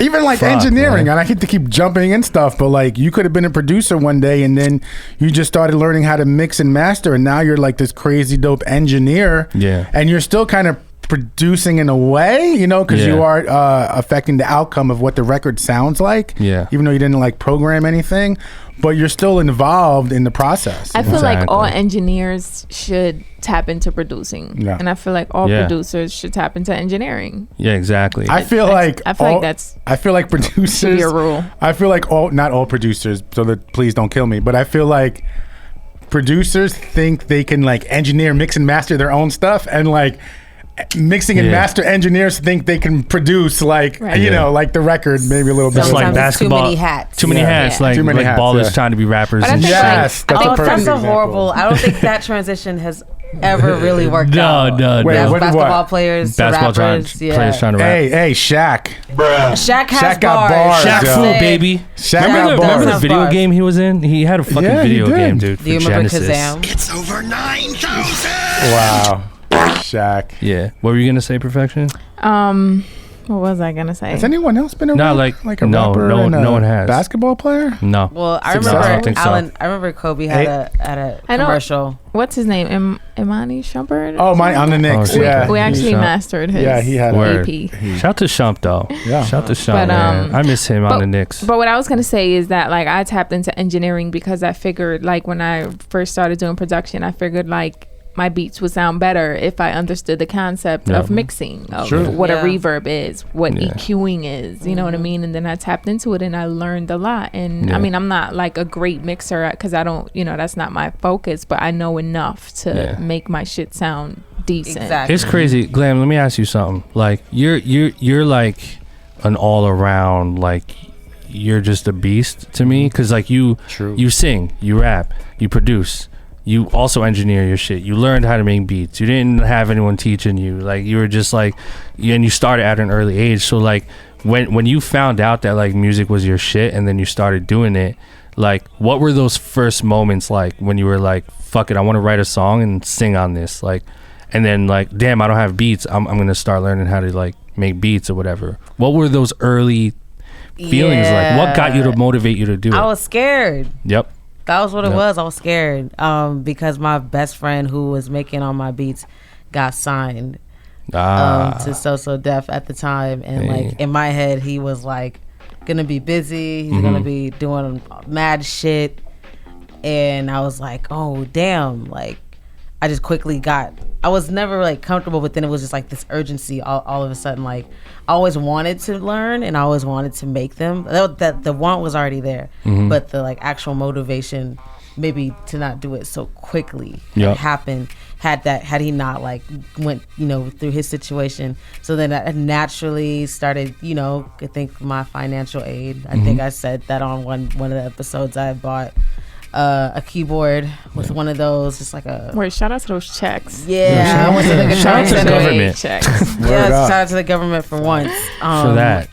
Even like engineering, man. And I hate to keep jumping in stuff, but like you could have been a producer one day and then you just started learning how to mix and master, and now you're like this crazy dope engineer. And you're still kind of producing in a way, you know, because you are affecting the outcome of what the record sounds like, even though you didn't like program anything, but you're still involved in the process. I feel like all engineers should tap into producing, and I feel like all producers should tap into engineering. Exactly. I feel like producers should be a rule. I feel like not all producers, so that please don't kill me, but I feel like producers think they can like engineer, mix and master their own stuff, and like mixing and master engineers think they can produce like like the record maybe a little bit. Just like basketball, too many hats. Too many hats. Like ballers trying to be rappers. And yes, that's a horrible. I don't think that transition has ever really worked out. No. Basketball players to rappers. Players trying to rap. Hey, Shaq. Bruh. Shaq has got bars. Shaq fool, baby. Remember the video game he was in? He had a fucking video game, dude. Do you remember Kazam? It's over 9,000. Wow. Shaq. Yeah. What were you gonna say, Perfection? What was I gonna say? Has anyone else been a no one has. Basketball player? No. Well, I remember Alan. I remember Kobe had a commercial. What's his name? Imani Shumpert? Oh, on the Knicks. We actually mastered his. Yeah, he had EP. Shout to Shump though. Yeah. Shout to Shump. Man. I miss him on the Knicks. But what I was gonna say is that like I tapped into engineering because I figured like when I first started doing production, I figured like my beats would sound better if I understood the concept of mixing, of what a reverb is, what EQing is, you know what I mean? And then I tapped into it and I learned a lot. And I mean, I'm not like a great mixer because I don't, that's not my focus, but I know enough to make my shit sound decent. Exactly. It's crazy. Glam, let me ask you something. Like you're like an all around, like you're just a beast to me. Cause like you sing, you rap, you produce. You also engineer your shit. You learned how to make beats. You didn't have anyone teaching you. Like you were just like, and you started at an early age. So like when you found out that like music was your shit and then you started doing it, like what were those first moments like when you were like, fuck it, I want to write a song and sing on this, like, and then like, damn, I don't have beats. I'm gonna start learning how to like make beats or whatever. What were those early feelings like? What got you to motivate you to do it? I was scared. Yep. That was what it was. I was scared because my best friend who was making all my beats got signed to So Def at the time. And like in my head, he was like gonna be busy. He's gonna be doing mad shit. And I was like, oh, damn. Like I just quickly I was never like comfortable, but then it was just like this urgency all of a sudden. Like I always wanted to learn and I always wanted to make them. That the want was already there, but the like actual motivation maybe to not do it so quickly happened had he not like went through his situation. So then I naturally started I think my financial aid. I think I said that on one of the episodes. I bought a keyboard with one of those, just like a. Wait, shout out to those checks. Yeah, I went to the shout out to the government. Checks. Shout out to the government for once. For that.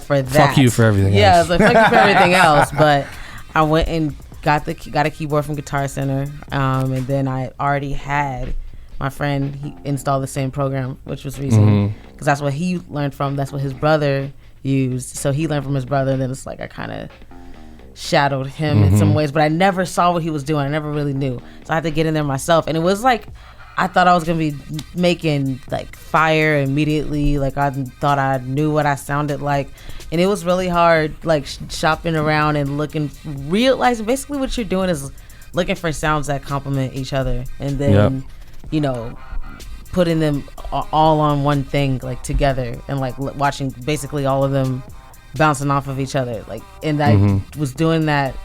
For that. Fuck you for everything else. Yeah, I was like, fuck you for everything else. But I went and got a keyboard from Guitar Center, and then I already had my friend. He installed the same program, which was Reason, because that's what he learned from. That's what his brother used. So he learned from his brother, and then it's like I kind of shadowed him in some ways, but I never saw what he was doing. I never really knew, so I had to get in there myself. And it was like I thought I was gonna be making like fire immediately. Like I thought I knew what I sounded like, and it was really hard. Like shopping around and realizing basically what you're doing is looking for sounds that complement each other, and then putting them all on one thing, like together, and like watching basically all of them bouncing off of each other, like, and I was doing that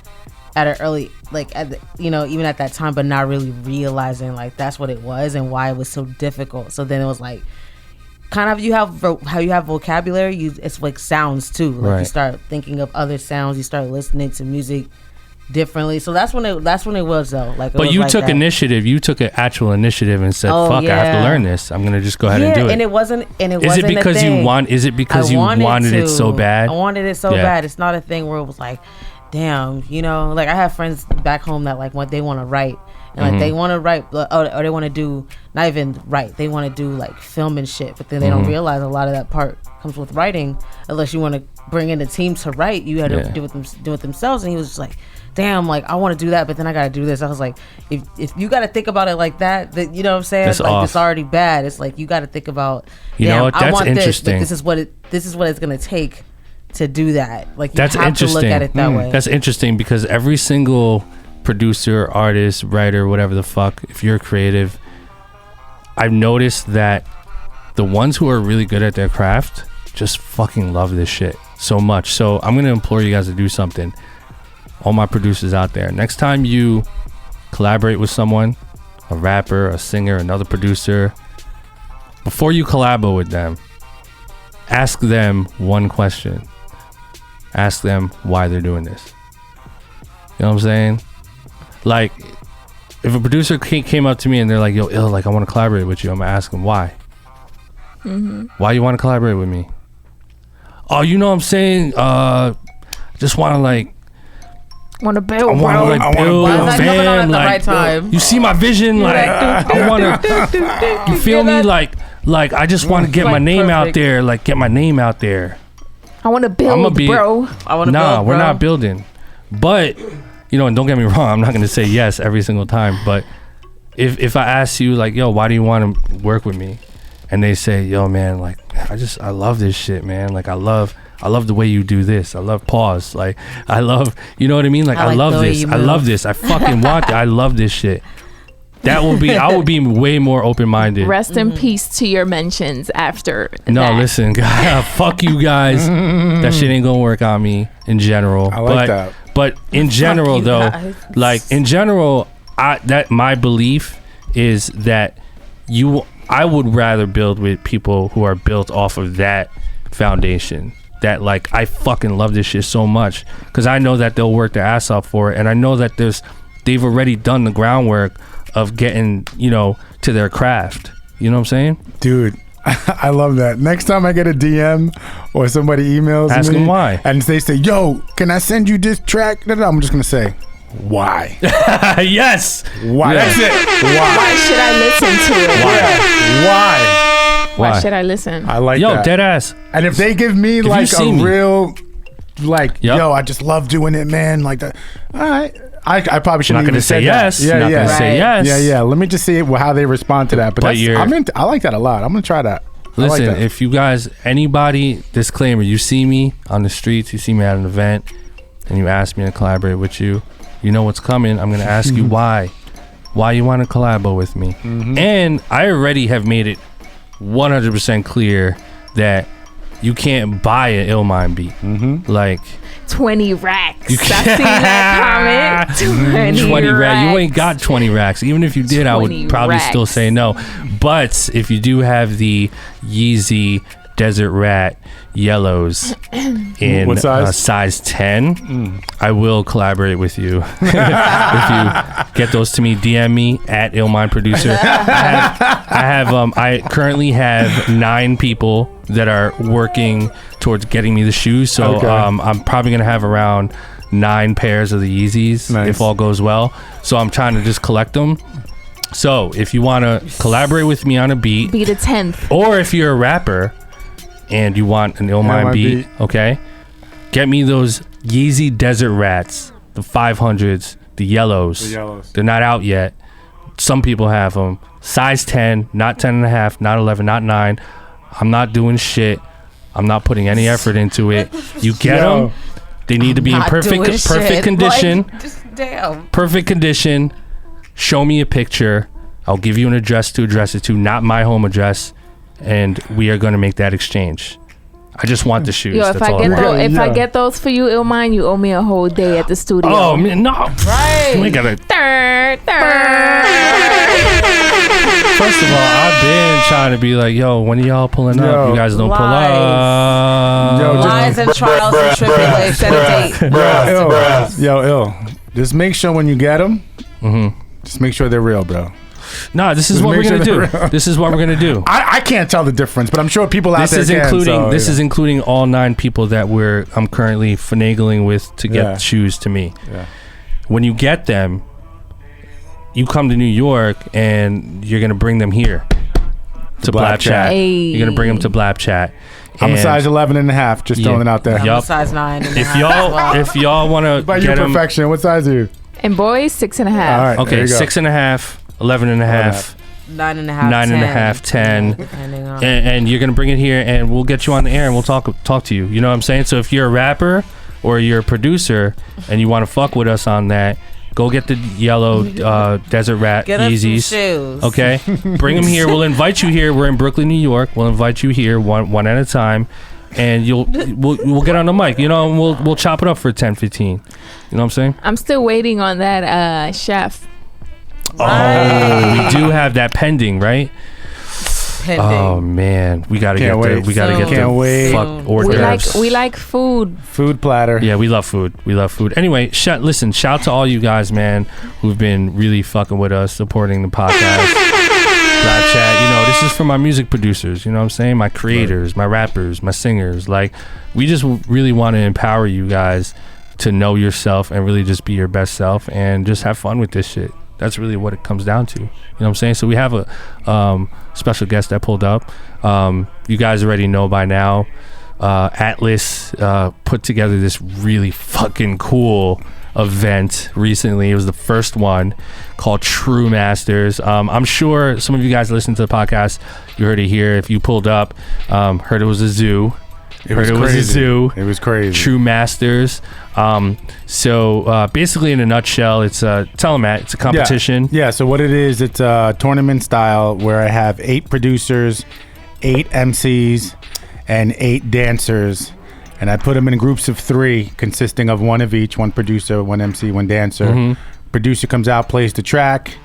at an early, like at the, even at that time, but not really realizing like that's what it was and why it was so difficult. So then it was like kind of how you have vocabulary, it's like sounds too, like you start thinking of other sounds, you start listening to music differently. So that's when it was though. Like, but you took initiative. You took an actual initiative and said, "Fuck, I have to learn this. I'm gonna just go ahead and do it." And it wasn't. Is it because you want? Is it because you wanted it so bad? I wanted it so bad. It's not a thing where it was like, damn, like I have friends back home that like when they want to write and like they want to write or they want to do not even write. They want to do like film and shit, but then they don't realize a lot of that part comes with writing. Unless you want to bring in a team to write, you had to do it themselves. And he was just like, damn, like I want to do that, but then I gotta do this. I was like, if you gotta think about it like that, you know what I'm saying? That's like off. It's already bad. It's like you gotta think about, you know what? That's I want interesting. This is what it's gonna take to do that. Like you that's have to look at it that way. That's interesting because every single producer, artist, writer, whatever the fuck, if you're creative, I've noticed that the ones who are really good at their craft just fucking love this shit so much. So I'm gonna implore you guys to do something. All my producers out there, next time you collaborate with someone, a rapper, a singer, another producer, before you collabo with them, ask them one question. Ask them why they're doing this. You know what I'm saying? Like, if a producer came up to me and they're like, yo, Ill, like, I want to collaborate with you, I'm going to ask them why. Why you want to collaborate with me? Oh, you know what I'm saying? Just want to, like, want to build, I want to, like, build, fam. Like, right you see my vision? Like, I want to, you feel me? Like, I just want to get my name out there. Like, get my name out there. I want to build, bro. I want to build, Nah, we're not building. But, you know, and don't get me wrong, I'm not going to say yes every single time. But if I ask you, like, yo, why do you want to work with me? And they say, yo, man, like, I love this shit, man. Like, I love the way you do this. I love pause. Like, I love, you know what I mean? Like, I love this. I love this. I fucking want it. I love this shit. I would be way more open-minded. Rest in peace to your mentions after No, listen, fuck you guys. That shit ain't gonna work on me in general. I like that. But in general, though, like, in general, my belief is that I would rather build with people who are built off of that foundation. That, like, I fucking love this shit so much because I know that they'll work their ass off for it, and I know that they've already done the groundwork of getting, you know, to their craft. You know what I'm saying? Dude, I love that. Next time I get a DM or somebody emails ask me them why, and they say, yo, can I send you this track? I'm just gonna say, why? Yes. Why? Yeah. That's it. Why should I listen to it? Why should I listen? I like yo, that. dead ass. And if they give me like a real, like, yo, I just love doing it, man. Like that. All right. I probably shouldn't even say yes. Yeah, not gonna say yes. Yeah. Let me just see how they respond to that. But I like that a lot. I'm gonna try that. Listen, like that. if you guys, anybody, disclaimer, you see me on the streets, you see me at an event, and you ask me to collaborate with you, you know what's coming. I'm gonna ask you why you want to collabo with me, and I already have made it 100% clear that you can't buy an Illmind beat. Like 20 racks. I seen that comment. 20 racks. You ain't got 20 racks. Even if you did, I would probably still say no. But if you do have the Yeezy Desert Rat yellows in what size? Size 10, I will collaborate with you. If you get those to me, DM me at Illmind Producer. I currently have 9 people that are working towards getting me the shoes. So I'm probably gonna have around 9 pairs of the Yeezys if all goes well. So I'm trying to just collect them. So if you want to collaborate with me on a beat, be the 10th, or if you're a rapper and you want an Illmind beat, okay, get me those Yeezy Desert Rats, the 500s, the yellows. They're not out yet. Some people have them. Size 10, not 10 and a half, not 11, not 9. I'm not doing shit. I'm not putting any effort into it. You get them. They need to be in perfect condition. Like, damn. Perfect condition. Show me a picture. I'll give you an address to address it to, not my home address, and we are going to make that exchange. I just want the shoes. Yo, if I get those for you, Illmind, you owe me a whole day at the studio. Oh man, no! Right. We gotta. First of all, I've been trying to be like, yo, when are y'all pulling up? You guys don't pull up. Yo, lies and trials and tribulations. Set a date. Ill. Just make sure when you get them, just make sure they're real, bro. Nah, this is what we're gonna do. This is what we're gonna do. I can't tell the difference, but I'm sure people out there can. This is including all 9 people that I'm currently finagling with to get shoes to me. Yeah. When you get them, you come to New York and you're gonna bring them here to BLAPCHAT. Hey. You're gonna bring them to BLAPCHAT. I'm a size 11 and a half. Just throwing it out there. I'm a size 9. If y'all wanna by get your perfection, what size are you? And boys, 6.5. All right, okay, 6.5, 11 and a half, 9 and a half, 10. And you're gonna bring it here, and we'll get you on the air, and we'll talk to you. You know what I'm saying? So if you're a rapper or you're a producer and you want to fuck with us on that, go get the yellow Desert Rat Yeezys. Shoes. Okay, bring them here. We'll invite you here. We're in Brooklyn, New York. We'll invite you here one at a time, and we'll get on the mic. You know, and we'll chop it up for 10, 15. You know what I'm saying? I'm still waiting on that chef. Right. Oh, we do have that pending, right? Pending. Oh man, we gotta get the fuck hors d'oeuvres. We like food. Food platter. Yeah, we love food. Anyway, listen, shout to all you guys, man, who've been really fucking with us, supporting the podcast. BLAPCHAT, you know, this is for my music producers, you know what I'm saying? My creators, my rappers, my singers. Like, we just really want to empower you guys to know yourself and really just be your best self and just have fun with this shit. That's really what it comes down to. You know what I'm saying? So we have a special guest that pulled up. You guys already know by now. Atlas put together this really fucking cool event recently. It was the first one called True Masters. I'm sure some of you guys listen to the podcast. You heard it here. If you pulled up, heard it was a zoo. It was crazy. True Masters. So basically, in a nutshell, it's tell them, Matt, it's a competition. Yeah. So what it is, it's a tournament style where I have 8 producers, 8 MCs, and 8 dancers, and I put them in groups of 3, consisting of 1 of each: 1 producer, 1 MC, 1 dancer. Mm-hmm. Producer comes out, plays the track.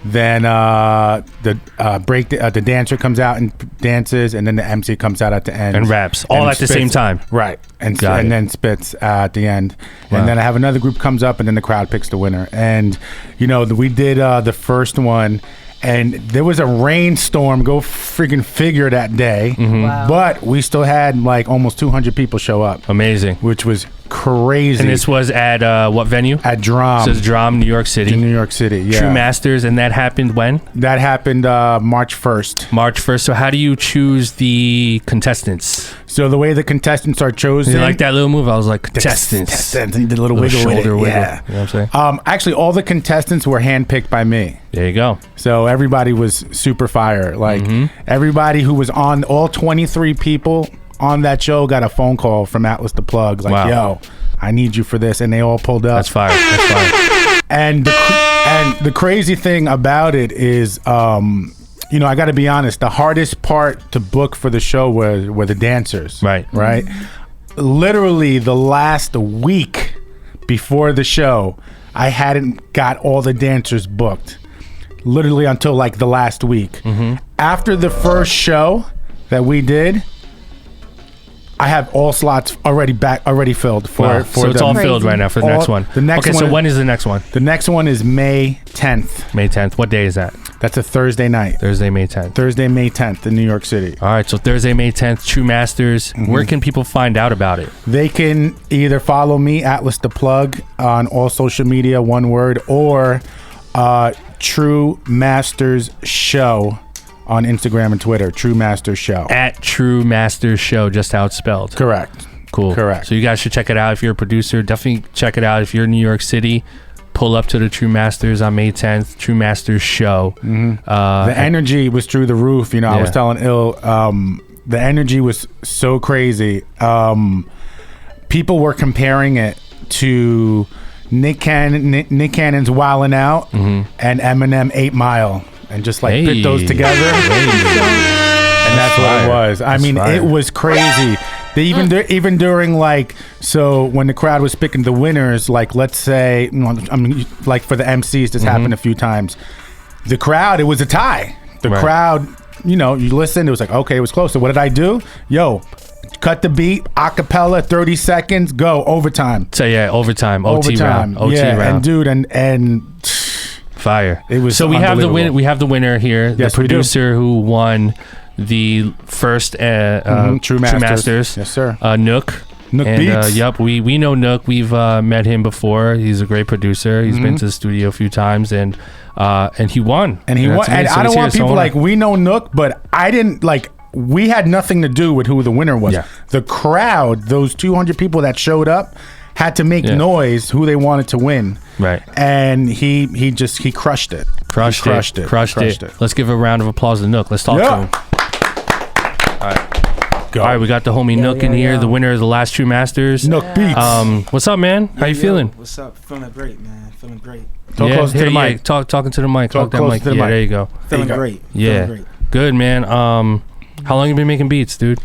Then the dancer comes out and dances, and then the MC comes out at the end and raps all at the same time. Right, and then spits at the end. Wow. And then I have another group comes up, and then the crowd picks the winner. And you know, we did the first one, and there was a rainstorm. Go freaking figure that day. Mm-hmm. Wow. But we still had like almost 200 people show up. Amazing, which was crazy. And this was at what venue? At Drum. So it's Drum, New York City. In New York City, yeah. True Masters, and that happened when? That happened March 1st. March 1st. So how do you choose the contestants? So the way the contestants are chosen. You like that little move? I was like, contestants. And you did a little wiggle shoulder wiggle. Yeah. You know what I'm saying? Actually, all the contestants were handpicked by me. There you go. So everybody was super fire. Like everybody who was on, all 23 people on that show got a phone call from Atlas the Plug. Like, yo, I need you for this. And they all pulled up. That's fire. And the crazy thing about it is, you know, I got to be honest, the hardest part to book for the show were the dancers. Right. Literally the last week before the show, I hadn't got all the dancers booked. Literally until like the last week. Mm-hmm. After the first show that we did, I have all slots already filled for so it's all filled right now for the next one. So when is the next one? The next one is May 10th. May 10th. What day is that? That's a Thursday night. Thursday, May 10th. Thursday, May 10th in New York City. All right, so Thursday, May 10th, True Masters. Mm-hmm. Where can people find out about it? They can either follow me, Atlas the Plug, on all social media, one word, or True Masters Show on Instagram and Twitter. True Masters Show. At True Masters Show, just how it's spelled. Correct. Cool. Correct. So you guys should check it out. If you're a producer, definitely check it out. If you're in New York City, pull up to the True Masters on May 10th. True Masters Show. Mm-hmm. The energy was through the roof. You know, I was telling Il, the energy was so crazy. People were comparing it to Nick Cannon's Wildin' Out and Eminem 8 Mile. And just like put those together. And that's what it was. I mean, it was crazy. They even during like, so when the crowd was picking the winners, like let's say, I mean, like for the MCs, this happened a few times. The crowd, it was a tie. The crowd, you know, you listen, it was like, okay, it was close. So what did I do? Yo, cut the beat, acapella, 30 seconds, go, overtime. So overtime, OT round. And dude, and fire. It was so we have the winner here, yes, the producer who won the first True Masters. Yes, sir. Nook Beats. Yep, we know Nook. We've met him before. He's a great producer. He's been to the studio a few times, and he won. And he won. And I don't want people like, we know Nook, but I didn't like. We had nothing to do with who the winner was. Yeah. The crowd, those 200 people that showed up, had to make noise who they wanted to win. Right. And he crushed it. Crushed it. Let's give a round of applause to Nook. Let's talk to him. All right, we got the homie Nook in here, the winner of the last True Masters. Nook Beats. What's up, man? How you feeling? What's up? Feeling great, man. Feeling great. Talk close to the mic. Talking to the mic. Talk that mic. Yeah, there you go. Feeling great. Yeah. Feeling great. Good, man. How long you been making beats, dude?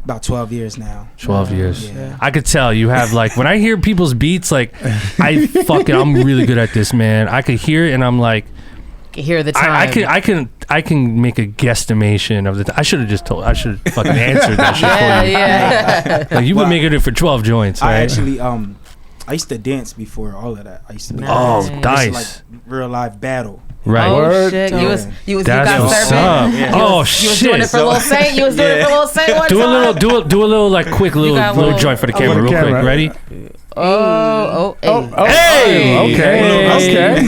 About 12 years now. 12 years. Yeah. I could tell you have like, when I hear people's beats, like I'm really good at this, man. I could hear it and I'm like, hear the time. I I can make a guesstimation of the. I should have just told. I should have fucking answered that shit for you. Yeah. Like you would make it for 12 joints. Right? I actually I used to dance before all of that. I used to be nice. like real live battle. Right. Oh shit! You got what's serving. up. Yeah. Oh You shit! was doing it for Lil Saint. You was doing it for Lil Saint one do a time. little, do a little, like quick little joint for the camera, real quick. Ready? Oh, Hey! Okay.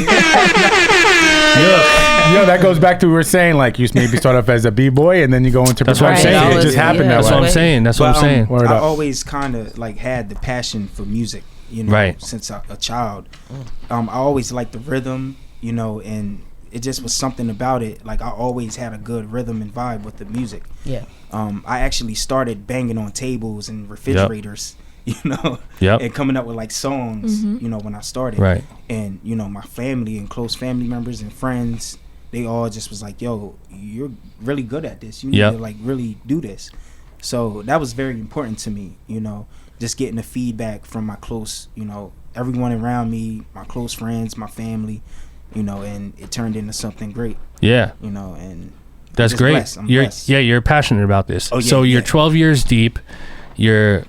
Yo, that goes back to what we were saying. Like you maybe start off as a b-boy and then you go into That's what I'm production. saying. It just happened that That's way. what I'm saying. That's what I'm saying. Word I up. always kind of like had the passion for music, you know, Right. since a child. I always liked the rhythm, you know, and it just was something about it. Like I always had a good rhythm and vibe with the music. Yeah. I actually started banging on tables and refrigerators, you know, and coming up with like songs, you know, when I started. Right. And, you know, my family and close family members and friends, they all just was like, yo, you're really good at this. You need to like really do this. So that was very important to me, you know, just getting the feedback from my close, you know, everyone around me, my close friends, my family, you know, and it turned into something great. Yeah. You know, and that's great. You're passionate about this. So you're 12 years deep. Your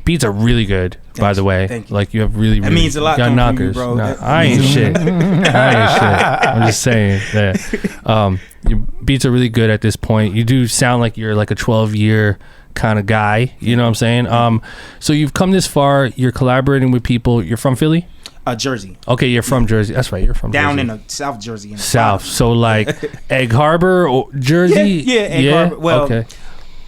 beats are really good. By the way, Thank you. Like you have really, that means a lot. got knockers. From you, bro. No, I ain't shit. I'm just saying that your beats are really good at this point. You do sound like you're like a 12-year kind of guy. You know what I'm saying? So you've come this far. You're collaborating with people. You're from Philly? Jersey. Okay, you're from Jersey. That's right. You're from down Jersey. in the South Jersey. In the South. So like Egg Harbor or Jersey? Yeah, Egg Harbor. Well, okay.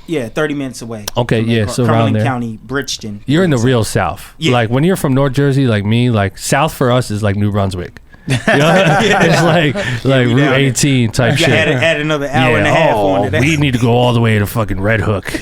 Yeah, 30 minutes away. Okay, yeah, so around Cumberland there. County, Bridgeton. You're in the real South. Yeah. Like when you're from North Jersey, like me, like South for us is like New Brunswick. You know? It's like Route 18 type shit. Add another hour and a half on to we need to go all the way to fucking Red Hook,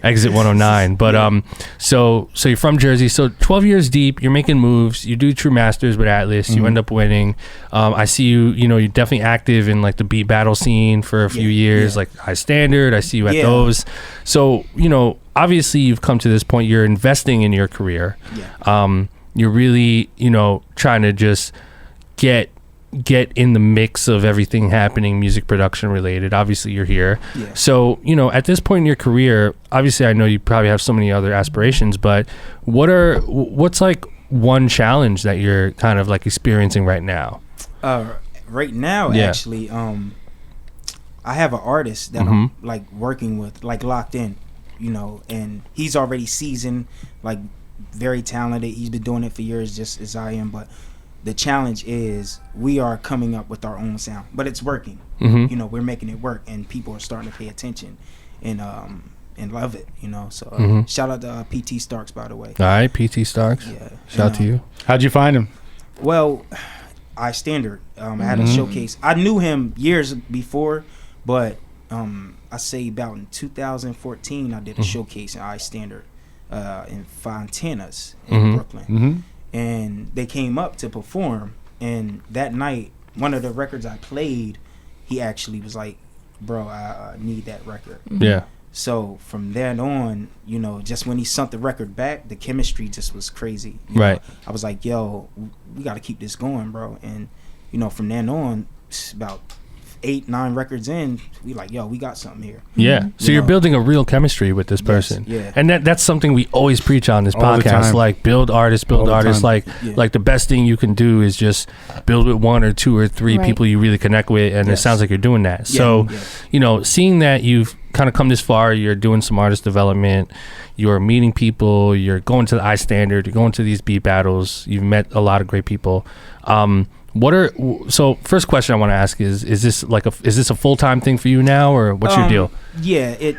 exit 109. But so you're from Jersey. So 12 years deep, you're making moves. You do True Masters with Atlas. You end up winning. I see you. You know, you're definitely active in like the beat battle scene for a few years, like High Standard. I see you at those. So you know, obviously you've come to this point. You're investing in your career. You're really, you know, trying to just get in the mix of everything happening music production related. Obviously you're here. So you know, at this point in your career, obviously I know you probably have so many other aspirations, but what's like one challenge that you're kind of like experiencing right now? Right now actually I have an artist that I'm like working with, like locked in, you know, and he's already seasoned, like very talented. He's been doing it for years just as I am, but the challenge is we are coming up with our own sound, but it's working. You know, we're making it work, and people are starting to pay attention and love it. You know, so shout out to PT Starks, by the way. All right, PT Starks. Yeah, shout out to you. How'd you find him? Well, I Standard. I had a showcase. I knew him years before, but I say about in 2014, I did a showcase in I Standard in Fontana's in Brooklyn. And they came up to perform, and that night, one of the records I played, he actually was like, bro, I need that record. Yeah. So from then on, you know, just when he sent the record back, the chemistry just was crazy. You know? I was like, yo, we got to keep this going, bro. And, you know, from then on, about 8-9 records in, we like, yo, we got something here. Yeah. So you're building a real chemistry with this person. Yeah. And that's something we always preach on this All the podcast. time. Like build artists. Like the best thing you can do is just build with 1 or 2 or 3 people you really connect with, and it sounds like you're doing that. So, you know, seeing that you've kind of come this far, you're doing some artist development, you're meeting people, you're going to the I Standard, you're going to these beat battles, you've met a lot of great people. So first question I want to ask is this a full-time thing for you now, or what's your deal? Yeah,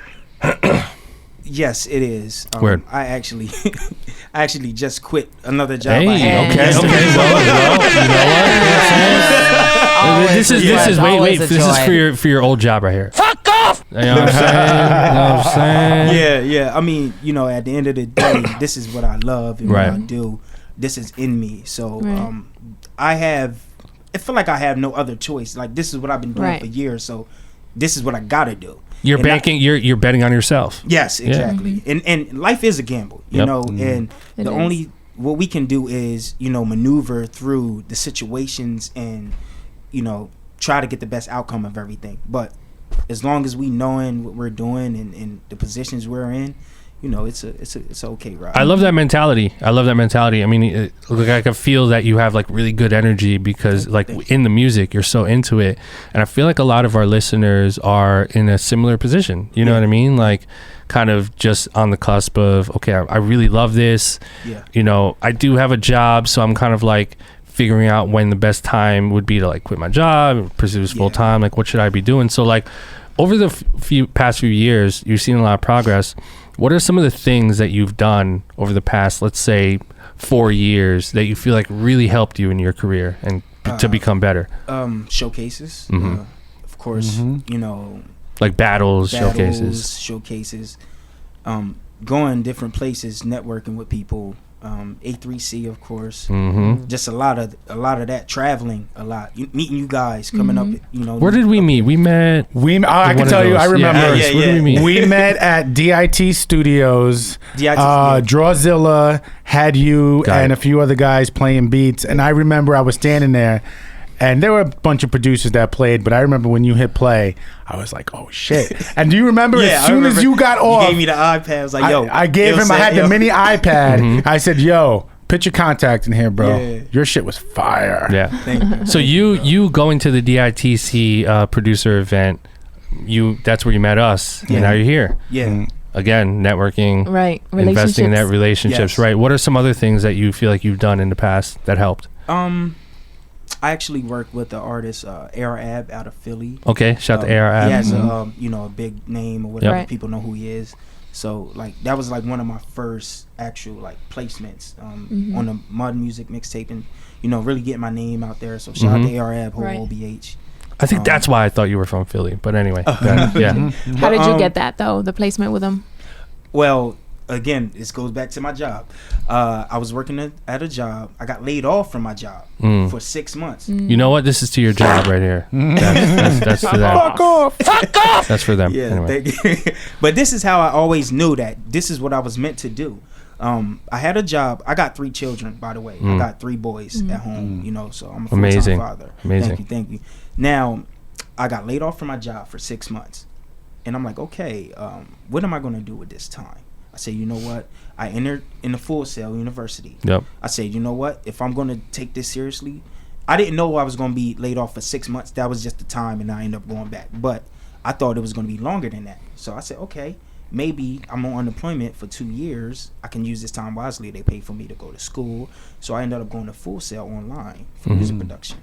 yes, it is. Word. I actually just quit another job. Hey, I had. okay. Well, you know what? This is wait. This is for your old job right here. Fuck off. You know what I'm saying? Yeah. I mean, you know, at the end of the day, this is what I love and what I do. This is in me. So I feel like I have no other choice. Like this is what I've been doing for years. So this is what I gotta do. You're betting on yourself. Yes, exactly. And life is a gamble, you know, and only what we can do is, you know, maneuver through the situations and, you know, try to get the best outcome of everything. But as long as we knowing what we're doing and the positions we're in, you know, it's okay, right? I love that mentality. I mean, like I can feel that you have like really good energy because like in the music, you're so into it. And I feel like a lot of our listeners are in a similar position. You know what I mean? Like kind of just on the cusp of, okay, I really love this. Yeah. You know, I do have a job, so I'm kind of like figuring out when the best time would be to like quit my job, pursue this full time. Like, what should I be doing? So like over the past few years, you've seen a lot of progress. What are some of the things that you've done over the past, let's say, 4 years that you feel like really helped you in your career and to become better? Showcases, of course, you know, like battles, showcases, going different places, networking with people. A3C, of course. Just a lot of that, traveling a lot, meeting you guys, coming up. You know, where did we meet? We met. I can tell you. I remember. Where did we meet? We met at DIT Studios. Drawzilla had you and a few other guys playing beats, and I remember I was standing there. And there were a bunch of producers that played, but I remember when you hit play, I was like, "Oh shit!" And do you remember as soon as you got off, you gave me the iPad. I was like, "Yo," I gave him. I had the mini iPad. I said, "Yo, put your contact in here, bro. Your shit was fire." Yeah. Thank you. So you going to the DITC producer event? That's where you met us, and now you're here. Yeah. Again, networking, right? Investing in that relationships, right? What are some other things that you feel like you've done in the past that helped? I actually work with the artist Arab out of Philly. Okay, shout out to Arab. He has a big name or whatever. People know who he is. So like that was like one of my first actual like placements on the Mud Music mixtape, and you know, really getting my name out there. So shout out to Arab, whole OBH. I think that's why I thought you were from Philly. But anyway, yeah. How did you get that though? The placement with him? Well, again, this goes back to my job. I was working at a job. I got laid off from my job for 6 months. You know what? This is to your job right here. That's for them. Fuck off. That's for them. Yeah, anyway. thank you. But this is how I always knew that this is what I was meant to do. I had a job. I got 3 children, by the way. I got 3 boys at home, you know, so I'm a full-time father. Amazing. Thank you. Now, I got laid off from my job for 6 months. And I'm like, okay, what am I going to do with this time? I said, you know what? I entered in the Full Sail University. Yep. I said, you know what? If I'm going to take this seriously, I didn't know I was going to be laid off for 6 months. That was just the time, and I ended up going back. But I thought it was going to be longer than that. So I said, okay, maybe I'm on unemployment for 2 years. I can use this time wisely. They pay for me to go to school. So I ended up going to Full Sail online for music production.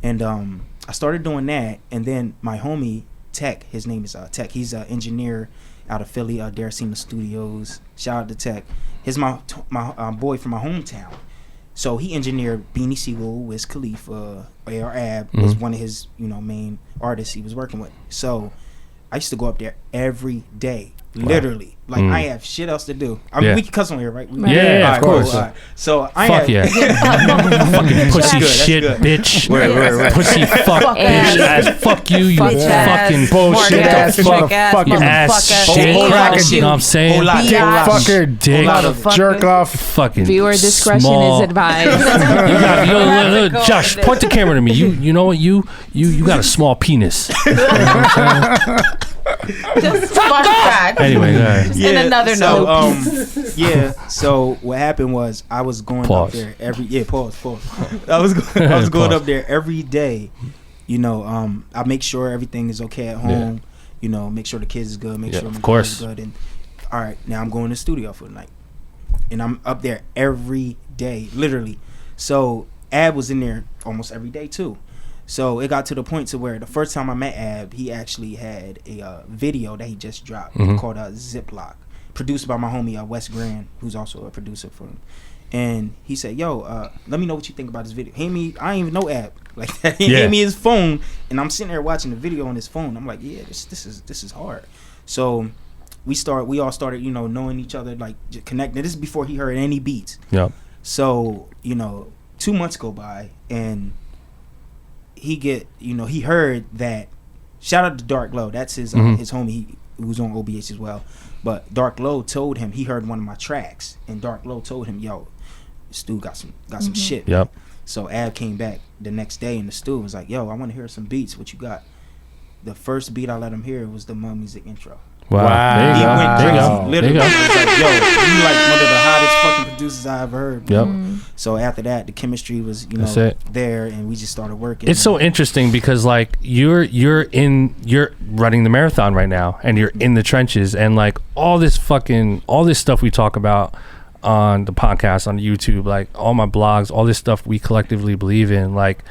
And I started doing that. And then my homie, Tech, his name is Tech. He's an engineer out of Philly, Daracina Studios. Shout out to Tech. He's my boy from my hometown. So he engineered Beanie Siegel, Wiz Khalifa, Arab was one of his main artists he was working with. So I used to go up there every day, literally. Like I have shit else to do. I mean, we can cuss on here, right? Yeah, of course. Cool. So I fuck fucking pussy shit, bitch. Pussy fuck bitch. Fuck you, you fucking bullshit ass motherfucking ass shit. You know what I'm saying? Fucker dick. Jerk off. Fucking viewer discretion is advised. Josh, point the camera to me. You know what? You got a small penis. Just fun fact. Anyway, in another note. So what happened was I was going up there every pause. I was going up there every day. I make sure everything is okay at home. Make sure the kids is good. Make sure my kids is good. And all right, now I'm going to the studio for the night, and I'm up there every day, literally. So Ab was in there almost every day too. So it got to the point to where the first time I met Ab, he actually had a video that he just dropped called Ziploc, produced by my homie West Grand, who's also a producer for him. And he said, "Yo, let me know what you think about this video." I didn't even know Ab like that. He gave me his phone, and I'm sitting there watching the video on his phone. I'm like, "Yeah, this is hard." So we all started, knowing each other, like connecting. This is before he heard any beats. Yeah. So 2 months go by, and he heard that. Shout out to Dark Low. That's his homie who's on OBH as well. But Dark Low told him he heard one of my tracks, and Dark Low told him, "Yo, this dude got some shit." Yep. So Ab came back the next day in the studio, was like, yo, I want to hear some beats. What you got? The first beat I let him hear was the Mud Music intro. Wow. There He you went go. crazy. Literally, There he you was like, yo, you like one of the hottest fucking producers I ever heard. Yep. So after that, the chemistry was, That's it. there, and we just started working. It's so interesting because like you're running the marathon right now, and you're in the trenches, and like all this stuff we talk about on the podcast, on YouTube, like all my blogs, all this stuff we collectively believe in, like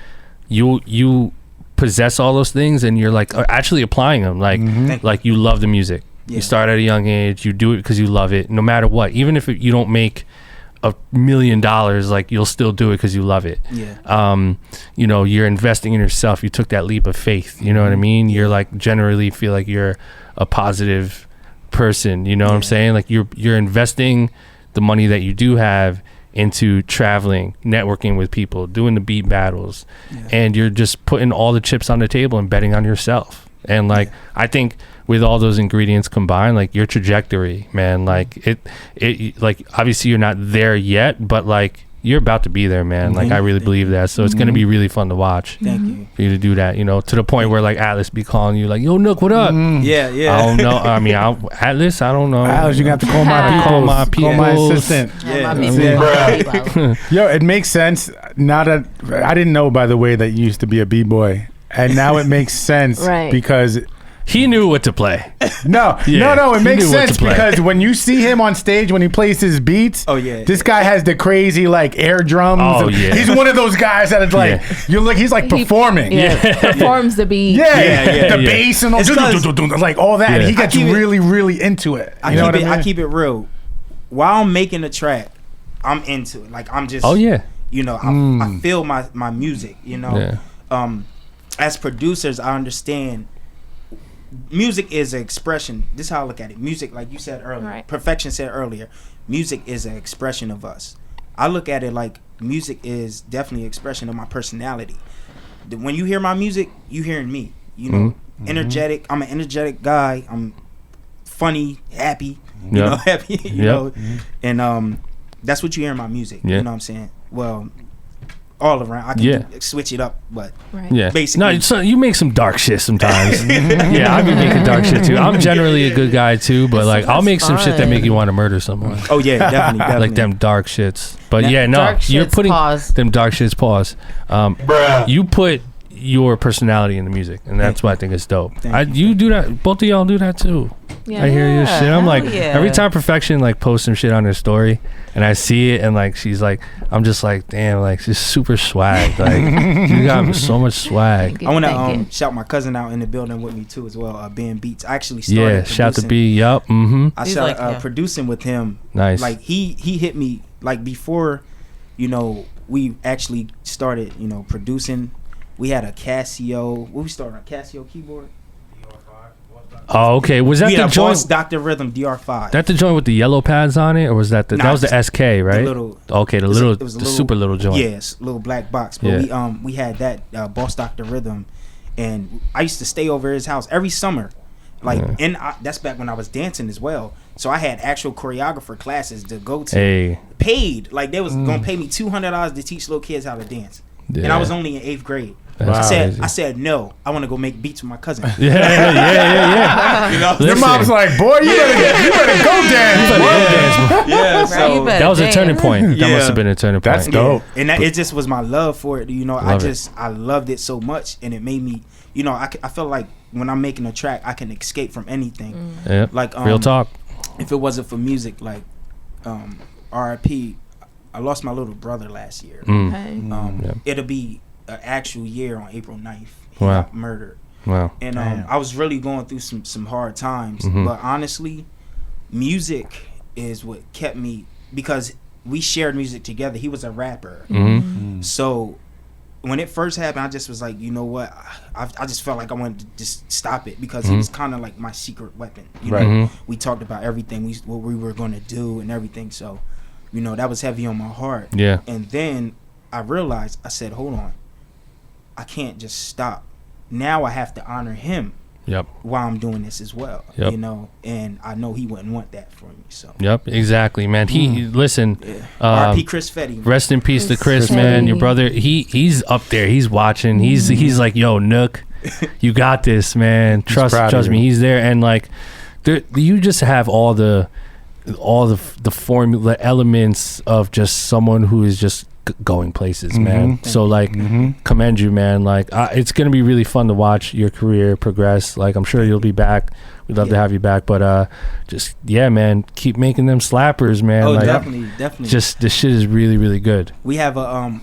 you possess all those things, and you're like actually applying them, like you love the music. You start at a young age, you do it because you love it, no matter what. Even if you don't make $1 million, like you'll still do it because you love it. You're investing in yourself. You took that leap of faith, you know what I mean? You're like generally feel like you're a positive person, you know what I'm saying? Like you're investing the money that you do have into traveling, networking with people, doing the beat battles, and you're just putting all the chips on the table and betting on yourself. And like I think with all those ingredients combined, like your trajectory, man, like it like obviously you're not there yet, but like you're about to be there, man. Like I really believe that. So it's gonna be really fun to watch. Thank you. For you to do that, to the point where like Atlas be calling you like, yo Nook, what up? Yeah. I don't know. I mean, Atlas, I don't know. Atlas, you got to call my people. Call my Call my peoples. assistant. Yeah. Yo, it makes sense. Now that I didn't know, by the way, that you used to be a b-boy, and now it makes sense because he knew what to play. No, it makes sense because when you see him on stage when he plays his beats, this guy has the crazy like air drums. Oh yeah, he's one of those guys that is like he's like performing. Performs the beat. The bass and all like all that. And he gets really into it. I keep it real. While I'm making a track, I'm into it. Like I'm just I feel my music. As producers, I understand. Music is an expression. This is how I look at it. Music, like you said earlier, Perfection said earlier, music is an expression of us. I look at it like music is definitely an expression of my personality. When you hear my music, you hearing me. Energetic. I'm an energetic guy. I'm funny, happy. Happy. And that's what you hear in my music. You know what I'm saying? Well, all around. I can switch it up, but basically. No, so you make some dark shit sometimes. I be making dark shit too. I'm generally a good guy too, but like I'll make some shit that make you want to murder someone. Oh yeah, definitely. Like them dark shits. But you're putting them dark shits. Pause. You put your personality in the music, and that's why I think it's dope. You do that. Both of y'all do that too. I hear your shit. I'm like every time Perfection like posts some shit on her story, and I see it, and like she's like, I'm just like, damn, like she's super swag. Like you got so much swag. I want to shout my cousin out in the building with me too as well. Ben Beats. I actually started. Shout to B. Yup. I started producing with him. Nice. Like he hit me like before, we actually started producing. We had a Casio. What we started on? Casio keyboard. Oh, okay. Was that the joint? Boss Dr. Rhythm DR5. That the joint with the yellow pads on it, or was that that was the SK, right? The super little joint. Yes, little black box. But we had that Boss Dr. Rhythm, and I used to stay over his house every summer. Like, and that's back when I was dancing as well. So I had actual choreographer classes to go to. Paid, like they was gonna pay me $200 to teach little kids how to dance, and I was only in 8th grade. Wow. I said no. I want to go make beats with my cousin. Yeah. Your mom's like, boy, you better go dance. So that was a turning point. That must have been a turning point. That's dope. And it just was my love for it. I loved it so much, and it made me. I felt like when I'm making a track, I can escape from anything. Like real talk. If it wasn't for music, like R.I.P. I lost my little brother last year. It'll be an actual year on April 9th. He got murdered. Wow. And I was really going through some hard times. But honestly, music is what kept me, because we shared music together. He was a rapper. So when it first happened, I just was like, you know what? I just felt like I wanted to just stop it, because he was kind of like my secret weapon. We talked about everything, what we were going to do and everything. So, that was heavy on my heart. Yeah. And then I realized, I said, hold on. I can't just stop. Now I have to honor him. while I'm doing this as well. You know, and I know he wouldn't want that for me. So exactly, man. He listen. R.P. Chris Fetty. Rest in peace to Chris, man. Your brother, he's up there. He's watching. He's like, yo, Nook, you got this, man. Trust me. He's there, and like, you just have all the formula elements of just someone who is just going places, man. So like, commend you, man. Like, it's gonna be really fun to watch your career progress. Like, I'm sure you'll be back. We'd love to have you back, but just man, keep making them slappers, man. Oh, like, definitely. Just this shit is really, really good. We have a I'm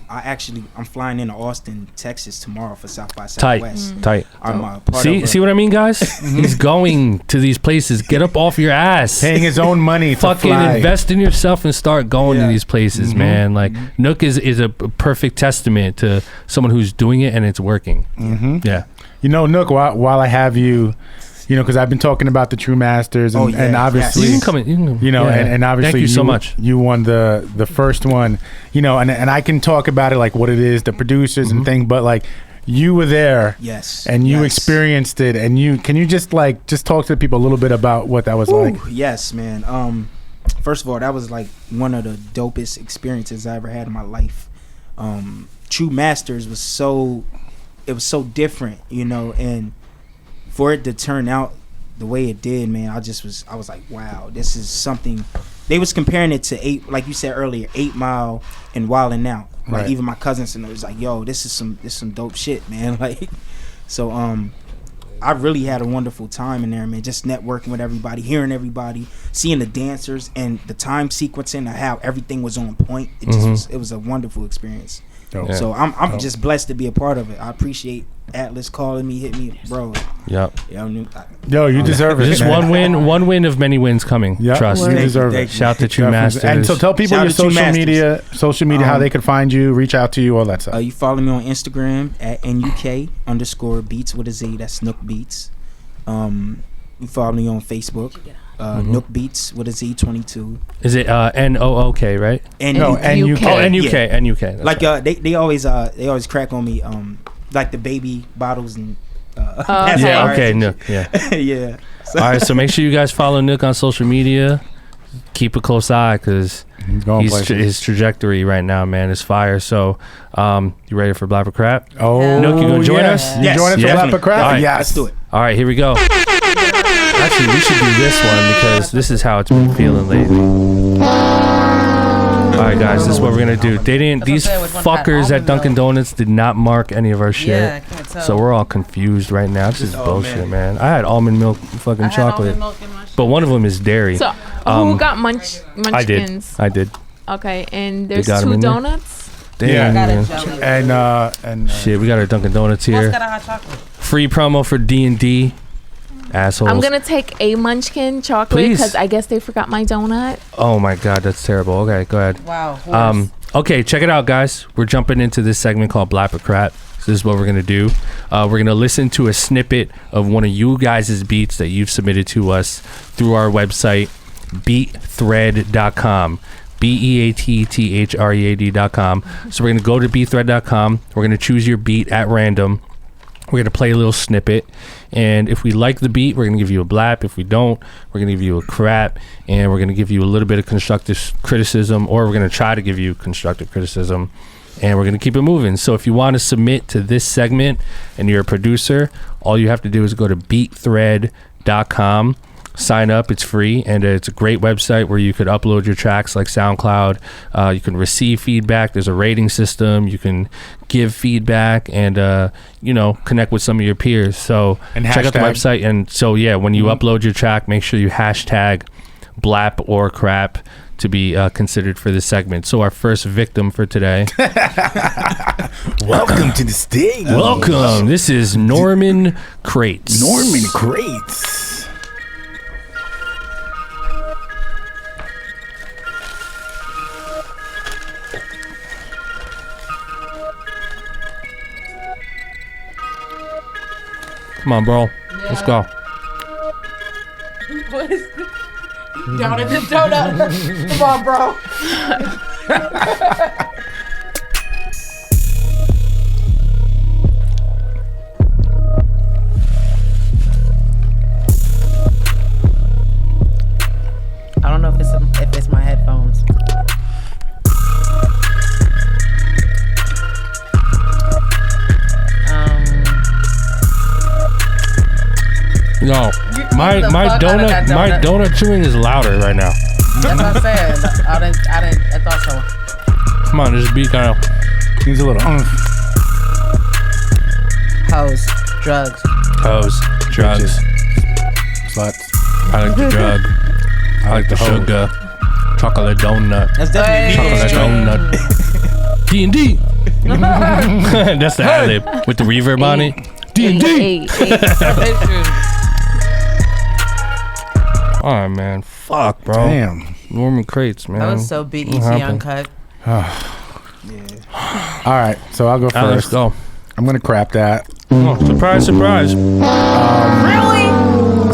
flying into Austin, Texas tomorrow for South by Southwest. Tight. I'm see what I mean, guys? He's going to these places. Get up off your ass, paying his own money. Fucking invest in yourself and start going to these places, man. Like Nook is a perfect testament to someone who's doing it and it's working. Yeah. You know, Nook, while I have you, you know, because I've been talking about the True Masters, and obviously, you can come in. You know, and obviously, thank you so much. You won the first one, you know, and I can talk about it like what it is, the producers and thing, but like you were there, and you experienced it, and can you just talk to people a little bit about what that was like? Yes, man. First of all, that was like one of the dopest experiences I ever had in my life. True Masters was so different, you know, and for it to turn out the way it did, man, I was like, wow, this is something. They was comparing it to like you said earlier, 8 Mile and Wildin' Out. Like even my cousins and was like, yo, this is some dope shit, man. Like, so I really had a wonderful time in there, man. Just networking with everybody, hearing everybody, seeing the dancers and the time sequencing of how everything was on point. It just it was a wonderful experience. So I'm just blessed to be a part of it. I appreciate Atlas calling me, hit me, bro. Yo, you deserve it. Just one win of many wins coming. Trust. You deserve it. Shout to True Masters. And so tell people your social media, how they can find you, reach out to you, all that stuff. You follow me on Instagram at NUK_beats with a Z. That's Nook Beats. You follow me on Facebook. Nook Beats with a Z 22. Is it NOOK, right? NUK. Oh, NUK. Like they always crack on me. Like the baby bottles and okay, Nook. Yeah. So. All right, so make sure you guys follow Nook on social media. Keep a close eye because his trajectory right now, man, is fire. So, you ready for Blap or Crap? Oh, Nook, you gonna join us? You join us for Blap or Crap? Right. Yes, let's do it. All right, here we go. Actually, we should do this one because this is how it's been feeling lately. All right, guys, this is what we're gonna do. These fuckers at Dunkin' Donuts did not mark any of our shit, so we're all confused right now. This is bullshit, man. I had almond milk fucking chocolate, but one of them is dairy. So who got munchkins? I did. Okay, and there's 2 donuts. Damn, man. And shit, we got our Dunkin' Donuts here. Got a hot chocolate. Free promo for D&D. Assholes. I'm gonna take a munchkin chocolate because I guess they forgot my donut. Oh my god, that's terrible. Okay, go ahead. Wow. Okay, check it out, guys. We're jumping into this segment called Blap or Crap. So this is what we're gonna do. We're gonna listen to a snippet of one of you guys' beats that you've submitted to us through our website, beatthread.com. BEATTHREAD.com. So we're gonna go to beatthread.com. We're gonna choose your beat at random. We're going to play a little snippet, and if we like the beat, we're going to give you a blap. If we don't, we're going to give you a crap, and we're going to give you a little bit of constructive criticism, or we're going to try to give you constructive criticism, and we're going to keep it moving. So if you want to submit to this segment and you're a producer, all you have to do is go to beatthread.com. Sign up, it's free, and it's a great website where you could upload your tracks like SoundCloud. You can receive feedback. There's a rating system. You can give feedback and connect with some of your peers. So check out the website. And so when you upload your track, make sure you hashtag Blap or Crap to be considered for this segment. So our first victim for today. Welcome to the stage. Welcome. This is Norman Crates. Norman Crates. Come on, bro. Let's go. What is this? Down in the donut. Come on, bro. No, my donut. donut chewing is louder right now. That's what I said. I thought so. Come on, this beat kind of needs a little. Hoes, drugs, bitches, sluts. I like the drug. I like the sugar. Chocolate donut. That's definitely Chocolate donut. D&D. That's the ad-lib with the reverb on it. D&D. All right, man. Fuck, bro. Damn. Norman Crates, man. That was so BET Uncut. Yeah. All right, so I'll go first. Let's go. I'm gonna crap that. Oh, surprise! Really?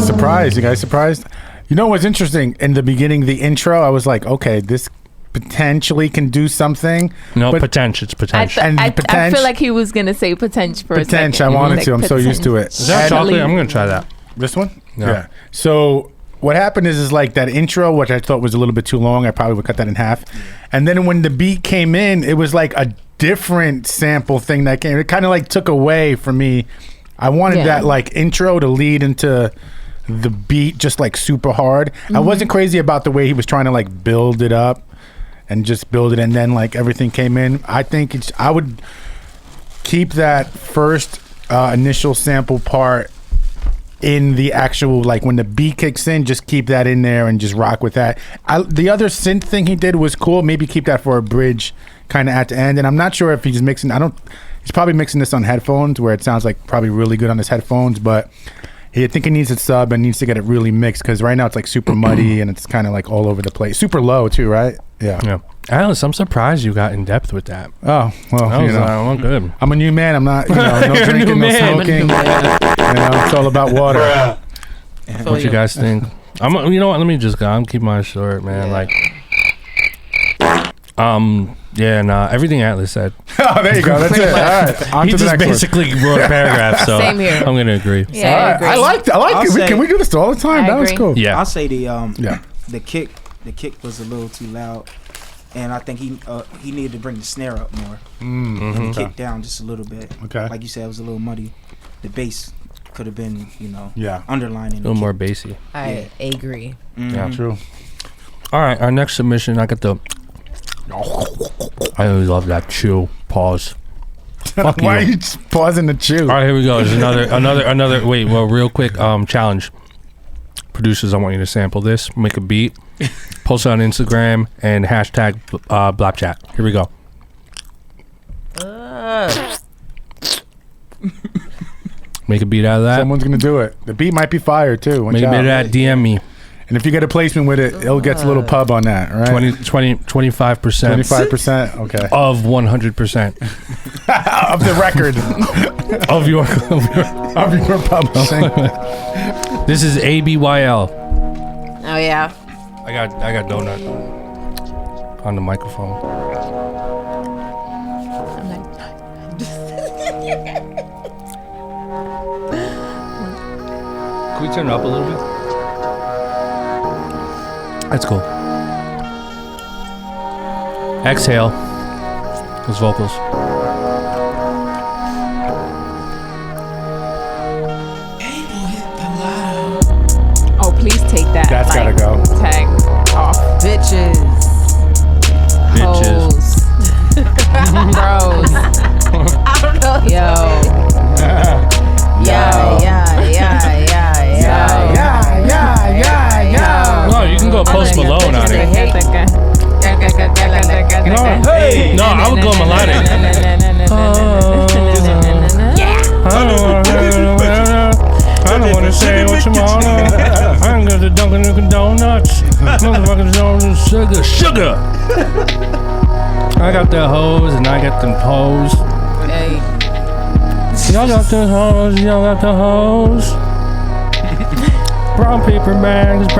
Surprise! You guys surprised? You know what's interesting? In the beginning, the intro, I was like, okay, this potentially can do something. No, potential. It's potential. I feel like he was gonna say potential for a second. I wanted to. I'm so used to it. Is that chocolate? I'm gonna try that. This one? Yeah. So what happened is like that intro, which I thought was a little bit too long. I probably would cut that in half. And then when the beat came in, it was like a different sample thing that came. It kind of like took away from me. I wanted that like intro to lead into the beat just like super hard. I wasn't crazy about the way he was trying to like build it up and just build it, and then like everything came in. I think I would keep that first initial sample part in the actual, like when the beat kicks in, just keep that in there and just rock with that. The other synth thing he did was cool. Maybe keep that for a bridge kind of at the end. And I'm not sure if he's mixing, he's probably mixing this on headphones where it sounds like probably really good on his headphones, but I think he needs a sub and needs to get it really mixed, because right now it's like super muddy and it's kind of like all over the place. Super low too, right? Yeah. Alice, I'm surprised you got in depth with that. Oh, well, I'm good. I'm a new man. I'm not, no drinking, no smoking. It's all about water. What you guys think? You know what? Let me just go. I'm keeping mine short, man. Everything Atlas said. Oh, there you go. That's it. All right. On He to the just next basically wrote a paragraph, so Same here. I'm gonna agree. Yeah, I agree. I liked it. Can we do this all the time? I That was agree. cool. Yeah. I'll say the kick was a little too loud, and I think he needed to bring the snare up more and the kick down just a little bit. Okay. Like you said, it was a little muddy. The bass could have been, underlining. A little more bassy. I agree. Yeah. True. All right, our next submission. I always love that chew. Pause. Fuck Why you. are you just pausing to chew? All right, here we go. There's another. Wait, well, real quick. Challenge. Producers, I want you to sample this. Make a beat. Post it on Instagram and hashtag BLAPCHAT. Here we go. Make a beat out of that. Someone's gonna do it. The beat might be fire too. Make a beat of that. DM me. And if you get a placement with it, it'll get a little pub on that, right? 25%. 25%. Okay. Of 100%. Of the record. of your publishing. This is ABYL. Oh yeah. I got donut on the microphone. I'm like, Can we turn it up a little bit? That's cool. Exhale. Those vocals. oh, please take that. That's gotta go. Tag off. Bitches. Bitches. Hoes. Bros. I don't know. Yo. No, you can go Post Malone on it. No, I would go melodic. I don't want to say what you want. I'm going to Dunkin' Donuts. Motherfuckers don't sugar. I got the hose and I got them hoes. Hey. Y'all got the hose, y'all got the hose. Brown paper bags.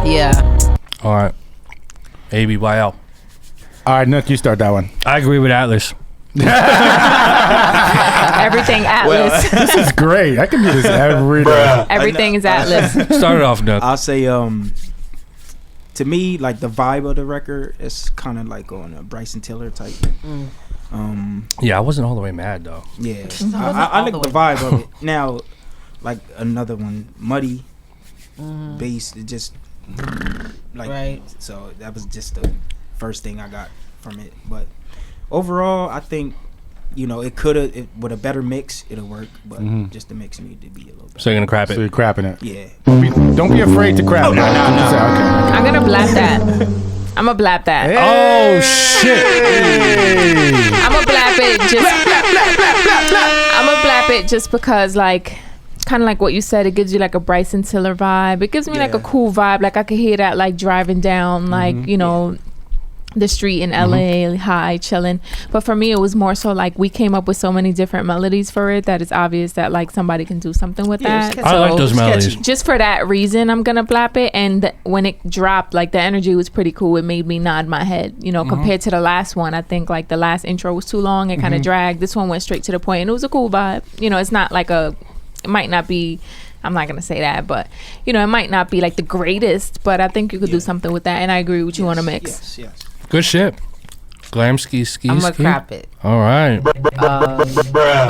Yeah. All right. ABYL. All right, Nook, you start that one. I agree with Atlas. Everything Atlas. This is great. I can do this every day. Everything is Atlas. Start it off, Nook. I'll say, to me, like the vibe of the record is kind of like on a Bryson Tiller type. Yeah, I wasn't all the way mad though. Yeah, I like the vibe of it. Now, like another one, Muddy bass, it just like right. So that was just the first thing I got from it. But overall, I think it could have with a better mix, it'll work. But just the mix need to be a little better. So you're gonna crap it? So you're crapping it? Yeah. Don't be afraid to crap. No. I'm gonna blap that. I'm gonna blap that. Hey. Oh shit! I'm gonna blap it just. I'm gonna blap it just because, like, kind of like what you said, it gives you like a Bryson Tiller vibe. It gives me like a cool vibe. Like I could hear that like driving down, like the street in LA, high, chilling. But for me, it was more so like we came up with so many different melodies for it that it's obvious that like somebody can do something with that. I like those melodies. Just for that reason, I'm gonna blap it. And when it dropped, like the energy was pretty cool. It made me nod my head, compared to the last one. I think like the last intro was too long. It kind of dragged. This one went straight to the point, and it was a cool vibe. It's not like it might not be, I'm not gonna say that, but it might not be like the greatest, but I think you could do something with that. And I agree with you on a mix. Yes. Good shit. Glam ski. I'm gonna crap it. All right. But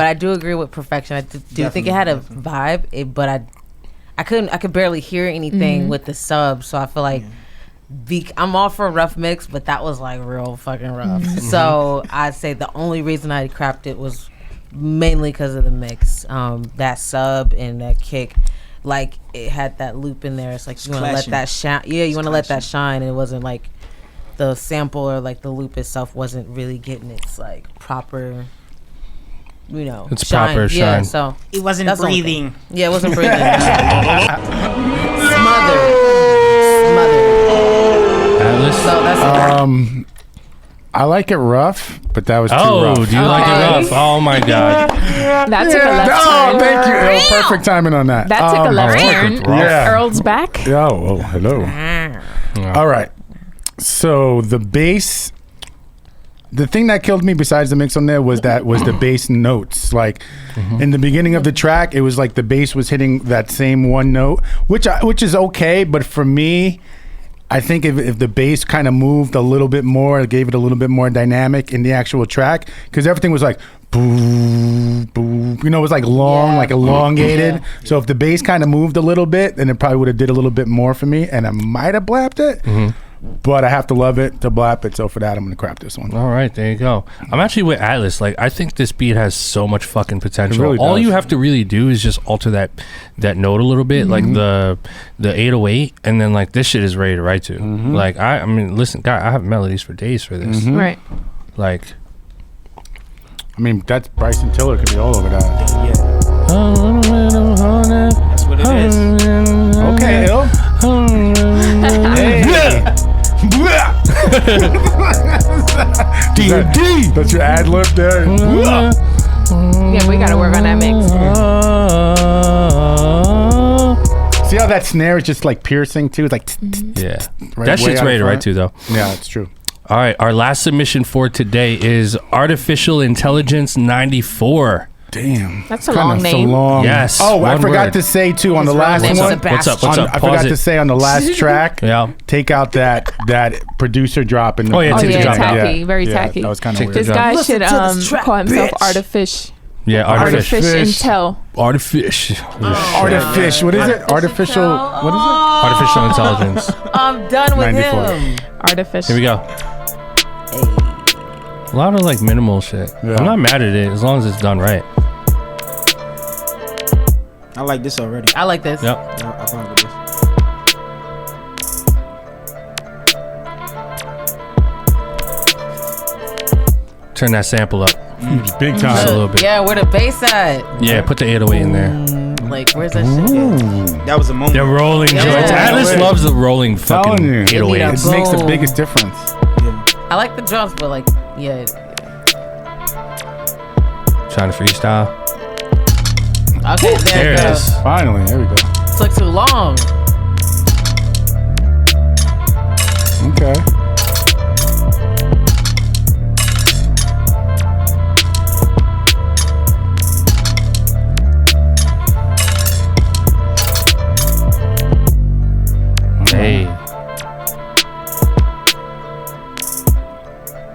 I do agree with Perfection. I do think it had a vibe, but I could barely hear anything with the sub, so I feel like I'm all for a rough mix, but that was like real fucking rough. So I'd say the only reason I crapped it was mainly because of the mix. That sub and that kick, like it had that loop in there. It's like you want to let that shine. Yeah, you want to let that shine, and it wasn't like the sample or like the loop itself wasn't really getting its like proper, it's shine. Proper shine. Yeah, so It wasn't breathing. Yeah, it wasn't breathing. Smothered. Atlas? So that's I like it rough, but that was too rough. Do you like it rough? Oh my god. That took a left turn. Oh, thank you. Perfect timing on that. That took a left turn. Yeah. Earl's back. Oh, hello. All right. So the bass, the thing that killed me besides the mix on there was the bass notes. Like in the beginning of the track, it was like the bass was hitting that same one note, which is okay. But for me, I think if the bass kind of moved a little bit more, it gave it a little bit more dynamic in the actual track, because everything was like boo, boo. It was like long, like elongated. Yeah. So if the bass kind of moved a little bit, then it probably would have did a little bit more for me, and I might have blapped it. But I have to love it to blap it, so for that I'm gonna crap this one. All right, there you go. I'm actually with Atlas. Like, I think this beat has so much fucking potential. Really all does. you have to really do is just alter that note a little bit, like the 808, and then like this shit is ready to write to. Like I mean, listen, guy, I have melodies for days for this. Right. Like, I mean, that's Bryson Tiller could be all over that. Yeah. That's what it is. Okay, Hill. D&D. That's your ad lib there. Yeah, we gotta work on that mix. See how that snare is just like piercing too? It's like yeah. Right, That shit's way ready to out write to though. Yeah, it's true. All right, our last submission for today is Artificial Intelligence 94. Damn. That's a long name. So long. Yes. Oh, I one forgot word. to say too on the His last real one. name's What's up? What's up? I Pause forgot it. to say on the last track. Yeah. Take out that producer drop in the. Oh, yeah, take the drop out. Tacky, very tacky. That was kind of Take weird. the This guy Listen should to this track, call himself bitch. Artifish. Yeah, Artificial. Intel. Artificial. Artifish. What is it? Artificial. What is it? Artificial intelligence. I'm done with 94. him. Artificial. Here we go. A lot of like minimal shit. Yeah. I'm not mad at it as long as it's done right. I like this already. I like this. Yep. I vibe with this. Turn that sample up. Big time. Just a little bit. Yeah, where the bass at? Yeah, put the 808 in there. Like, where's that shit? That was a moment. The rolling Yeah. joints. Atlas Yeah. loves the rolling fucking Telling you. 808s. It makes the biggest difference. Yeah. I like the drums, but like, yeah. Trying to freestyle. Okay, There it is. Finally, there we go. Took too long. Okay. Hey.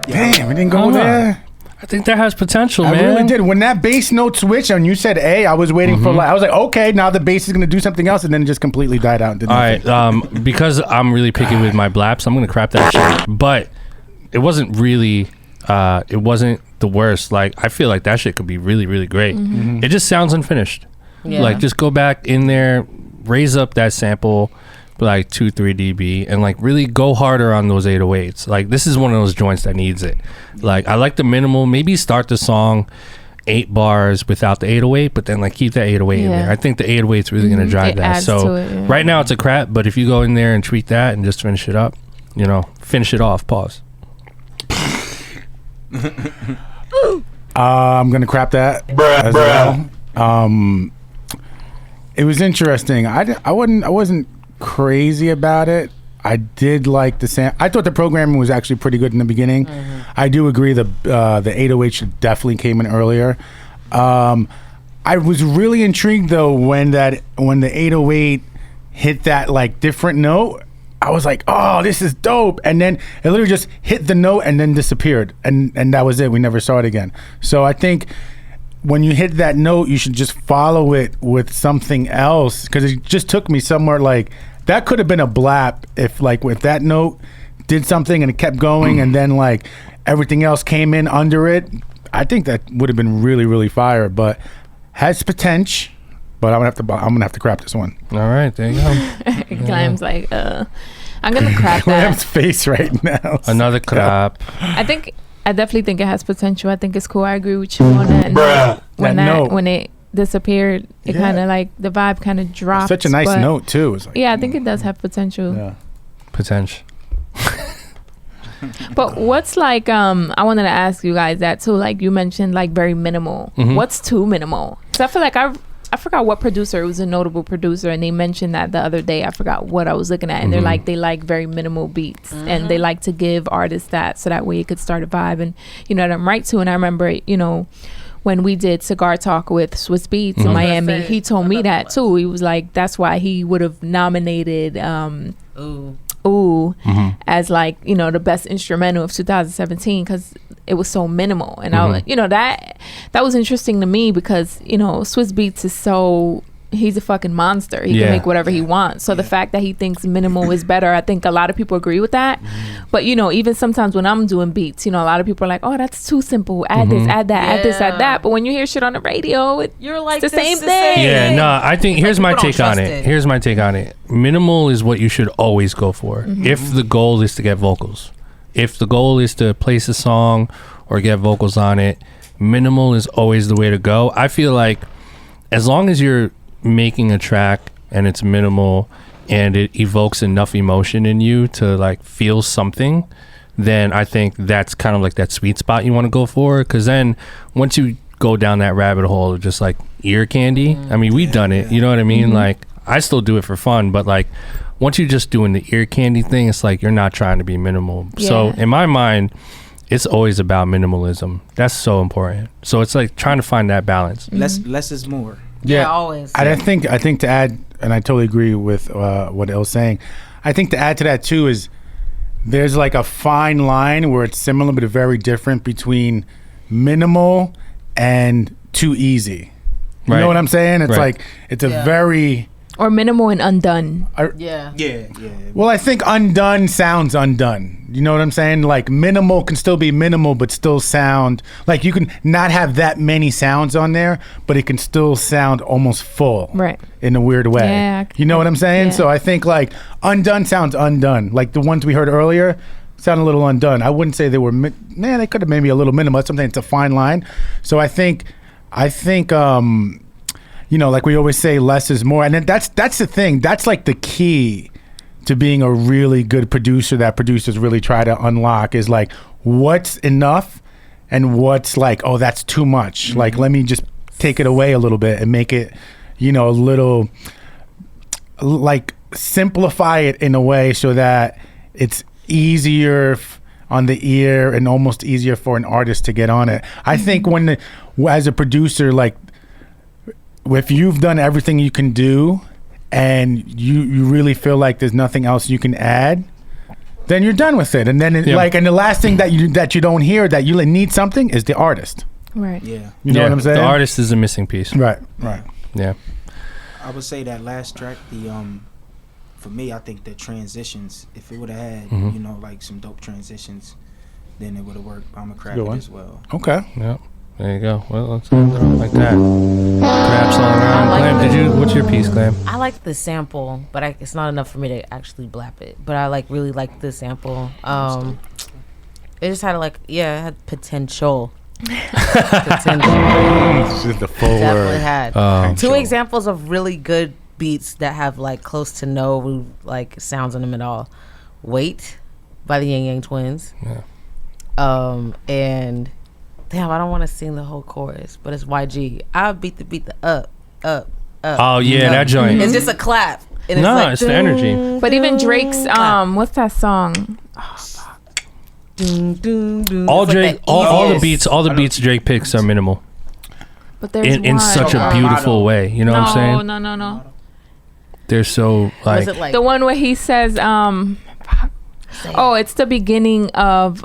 Damn, we didn't go Hold on. there. I think that has potential, man. I really did. When that bass note switched and you said A, I was waiting for like, I was like, okay, now the bass is going to do something else, and then it just completely died out. And did nothing. All right, because I'm really picky with my blaps, I'm going to crap that shit. But it wasn't really, it wasn't the worst. Like, I feel like that shit could be really, really great. It just sounds unfinished. Yeah. Like, just go back in there, raise up that sample, like 2-3 dB, and like really go harder on those 808s. Like, this is one of those joints that needs it. Like, I like the minimal. Maybe start the song 8 bars without the 808, but then like keep that 808 in there. I think the 808's really gonna drive that. So right now it's a crap, but if you go in there and tweak that and just finish it up, you know, finish it off. Pause. I'm gonna crap that as well. It was interesting. I wasn't crazy about it. I did like the I thought the programming was actually pretty good in the beginning. I do agree the 808 should definitely came in earlier. I was really intrigued though when the 808 hit that like different note. I was like, oh, this is dope. And then it literally just hit the note and then disappeared. And that was it. We never saw it again. So I think when you hit that note, you should just follow it with something else, because it just took me somewhere like that could have been a blap if that note did something and it kept going and then like everything else came in under it. I think that would have been really, really fire, but has potential. But I'm gonna have to crap this one. All right, there you go. Glam's like, I'm gonna crap that. Glam's face right now. Another crap. I definitely think it has potential. I think it's cool. I agree with you on that. When it disappeared, it kind of like the vibe kind of dropped. Such a nice note too. It's like, I think it does have potential. Yeah. Potential. But what's like? I wanted to ask you guys that too. Like you mentioned, like very minimal. What's too minimal? Because I feel like I forgot what producer. It was a notable producer, and they mentioned that the other day. I forgot what I was looking at, and they're like, they like very minimal beats, and they like to give artists that, so that way it could start a vibe, and you know what I'm right to. And I remember, you know, when we did Cigar Talk with Swiss Beats in Miami, he told me that too. He was like, that's why he would have nominated Ooh as like, you know, the best instrumental of 2017 because it was so minimal. And I was, you know, that was interesting to me because, you know, Swiss Beats is he's a fucking monster. He can make whatever he wants. So the fact that he thinks minimal is better, I think a lot of people agree with that. But, you know, even sometimes when I'm doing beats, you know, a lot of people are like, oh, that's too simple. Add this, add that, add this, add that. But when you hear shit on the radio, you're like, it's the same thing. Yeah, no, I think here's my take on it. Here's my take on it. Minimal is what you should always go for. If the goal is to get vocals. If the goal is to place a song or get vocals on it, minimal is always the way to go. I feel like as long as you're making a track and it's minimal and it evokes enough emotion in you to like feel something, then I think that's kind of like that sweet spot you want to go for. Because then once you go down that rabbit hole of just like ear candy, I mean, we've done it, you know what I mean? Like I still do it for fun, but like once you're just doing the ear candy thing, it's like you're not trying to be minimal. So in my mind, it's always about minimalism. That's so important. So it's like trying to find that balance. Less is more. Yeah, always. I think to add, and I totally agree with what Il's saying. I think to add to that too is there's like a fine line where it's similar but very different between minimal and too easy. You know what I'm saying? It's like it's a very or minimal and undone. Yeah. Well, I think undone sounds undone. You know what I'm saying? Like minimal can still be minimal, but still sound like you can not have that many sounds on there, but it can still sound almost full, right? In a weird way. Yeah, you know what I'm saying? Yeah. So I think like undone sounds undone. Like the ones we heard earlier sound a little undone. I wouldn't say they were. They could have maybe a little minimal. Something it's a fine line. So I think. You know, like we always say, less is more. And then that's the thing. That's like the key to being a really good producer that producers really try to unlock is like what's enough and what's like, oh, that's too much. Like, let me just take it away a little bit and make it, you know, a little, like simplify it in a way so that it's easier on the ear and almost easier for an artist to get on it. I think as a producer, like, if you've done everything you can do and you really feel like there's nothing else you can add, then you're done with it. And then and the last thing that you don't hear that you need something is the artist. Right. Yeah. You know what I'm saying? The artist is a missing piece. Right. Yeah. I would say that last track, for me, I think the transitions, if it would have had, like some dope transitions, then it would have worked. I'm a crab it as well. Okay. Yeah. There you go. Well, let's end it off like that. Craps all around. Glam, what's your piece, Glam? I like the sample, but it's not enough for me to actually blap it. But I really like the sample. It just had it had potential. Potential. It's just the full Definitely word. had 2 examples of really good beats that have close to no sounds in them at all. Wait by the Yang Yang Twins. Yeah. And damn, I don't want to sing the whole chorus, but it's YG. I'll beat the up. Oh yeah, that joint. It's just a clap. And it's the energy. But even Drake's what's that song? All Drake, all the beats Drake picks are minimal. But there's in such a beautiful way. You know what I'm saying? No. They're so Was it the one where he says, it's the beginning of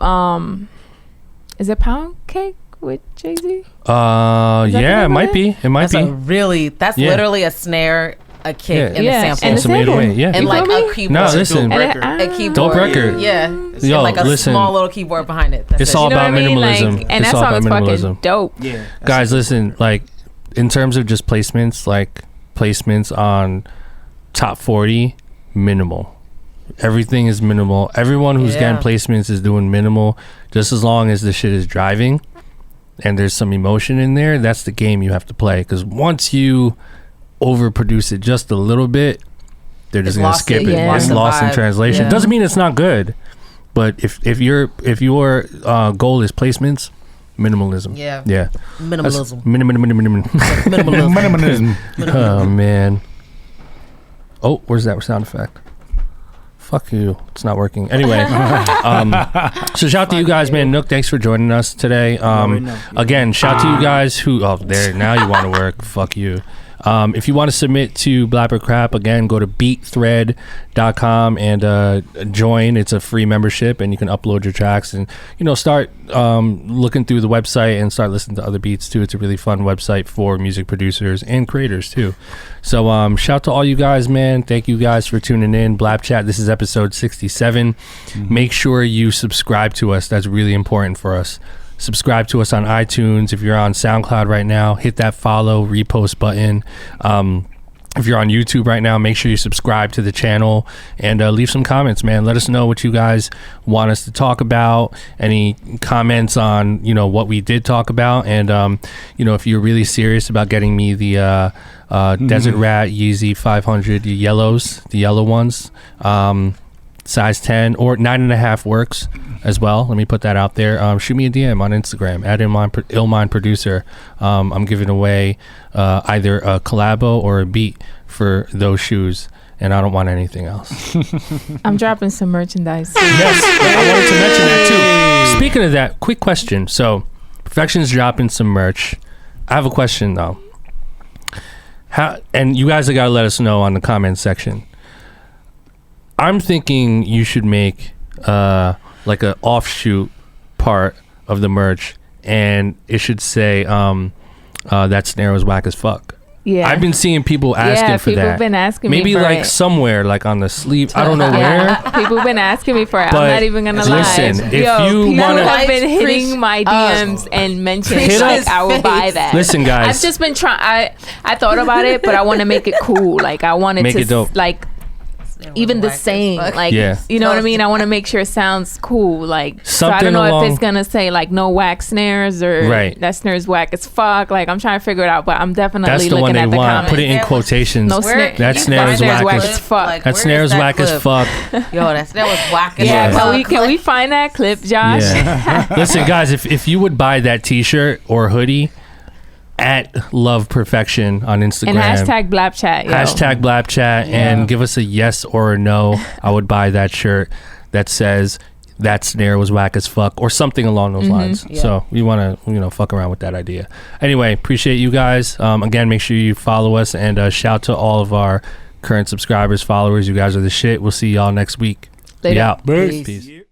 is it Pound Cake with Jay-Z? Yeah, it might be. It might be. That's literally a snare, a kick, and a sample. And a sample. Yeah. And a keyboard. No, listen. A keyboard. Dope record. Yeah. Yo, and a listen. small little keyboard behind it. It's all about minimalism. And that song is fucking dope. Yeah. Guys, listen, in terms of just placements on top 40, minimal. Everything is minimal. Everyone who's getting placements is doing minimal. Just as long as the shit is driving and there's some emotion in there, that's the game you have to play. Because once you overproduce it just a little bit, they're just gonna skip it. It's lost in translation. Doesn't mean it's not good, but if your goal is placements, minimalism. Yeah. Minimalism. Minimalism. Oh man. Oh, where's that sound effect? Fuck you. It's not working. Anyway, so shout out to you guys, man. Nook, thanks for joining us today. Again, shout out to you guys who... Oh, there. Now you want to work. Fuck you. If you want to submit to Blap or Crap, again, go to beatthread.com and join. It's a free membership, and you can upload your tracks and, start looking through the website and start listening to other beats, too. It's a really fun website for music producers and creators, too. So shout to all you guys, man. Thank you guys for tuning in. BLAPCHAT, this is episode 67. Make sure you subscribe to us. That's really important for us. Subscribe to us on iTunes. If you're on SoundCloud right now, hit that follow, repost button. If you're on YouTube right now, make sure you subscribe to the channel and leave some comments, man. Let us know what you guys want us to talk about. Any comments on, what we did talk about. And, if you're really serious about getting me the Desert Rat Yeezy 500 yellows, the yellow ones, size 10 or 9.5 works as well. Let me put that out there. Shoot me a DM on Instagram at Illmind Producer. I'm giving away either a collabo or a beat for those shoes, and I don't want anything else. I'm dropping some merchandise. Yes, I wanted to mention that too. Speaking of that, quick question. So, Perfection's dropping some merch. I have a question though. And you guys have got to let us know on the comment section. I'm thinking you should make like an offshoot part of the merch, and it should say that snare was whack as fuck. Yeah, I've been seeing people asking for that. People have been asking maybe me for like it. Somewhere, like on the sleeve. I don't know where. People have been asking me for it. But I'm not even gonna listen, lie. if you people wanna- have been hitting my DMs and mentioning Hit like us. I will buy that. Listen, guys. I've just been trying. I thought about it, but I want to make it cool. Like I wanted Make to it dope. like. Even the saying, like, Yeah. you know what I mean? I want to make sure it sounds cool. Like, so I Something don't know along- if it's going to say, like, no whack snares or Right. that snare's whack as fuck. Like, I'm trying to figure it out, but I'm definitely That's the looking one they at the want. comments. Put it in quotations. No snare. That snare is whack whack as as fuck. That snare is whack as fuck. Yo, that snare was whack as Yeah, fuck. can we find that clip, Josh? Yeah. Listen, guys, if you would buy that T-shirt or hoodie at Love Perfection on Instagram And hashtag BLAPCHAT, yo. Hashtag BLAPCHAT, and give us a yes or a no. I would buy that shirt that says that snare was whack as fuck or something along those lines. Yeah. So we want to fuck around with that idea. Anyway, appreciate you guys. Again, make sure you follow us, and shout to all of our current subscribers, followers. You guys are the shit. We'll see y'all next week. Later. Yeah. Peace. Peace.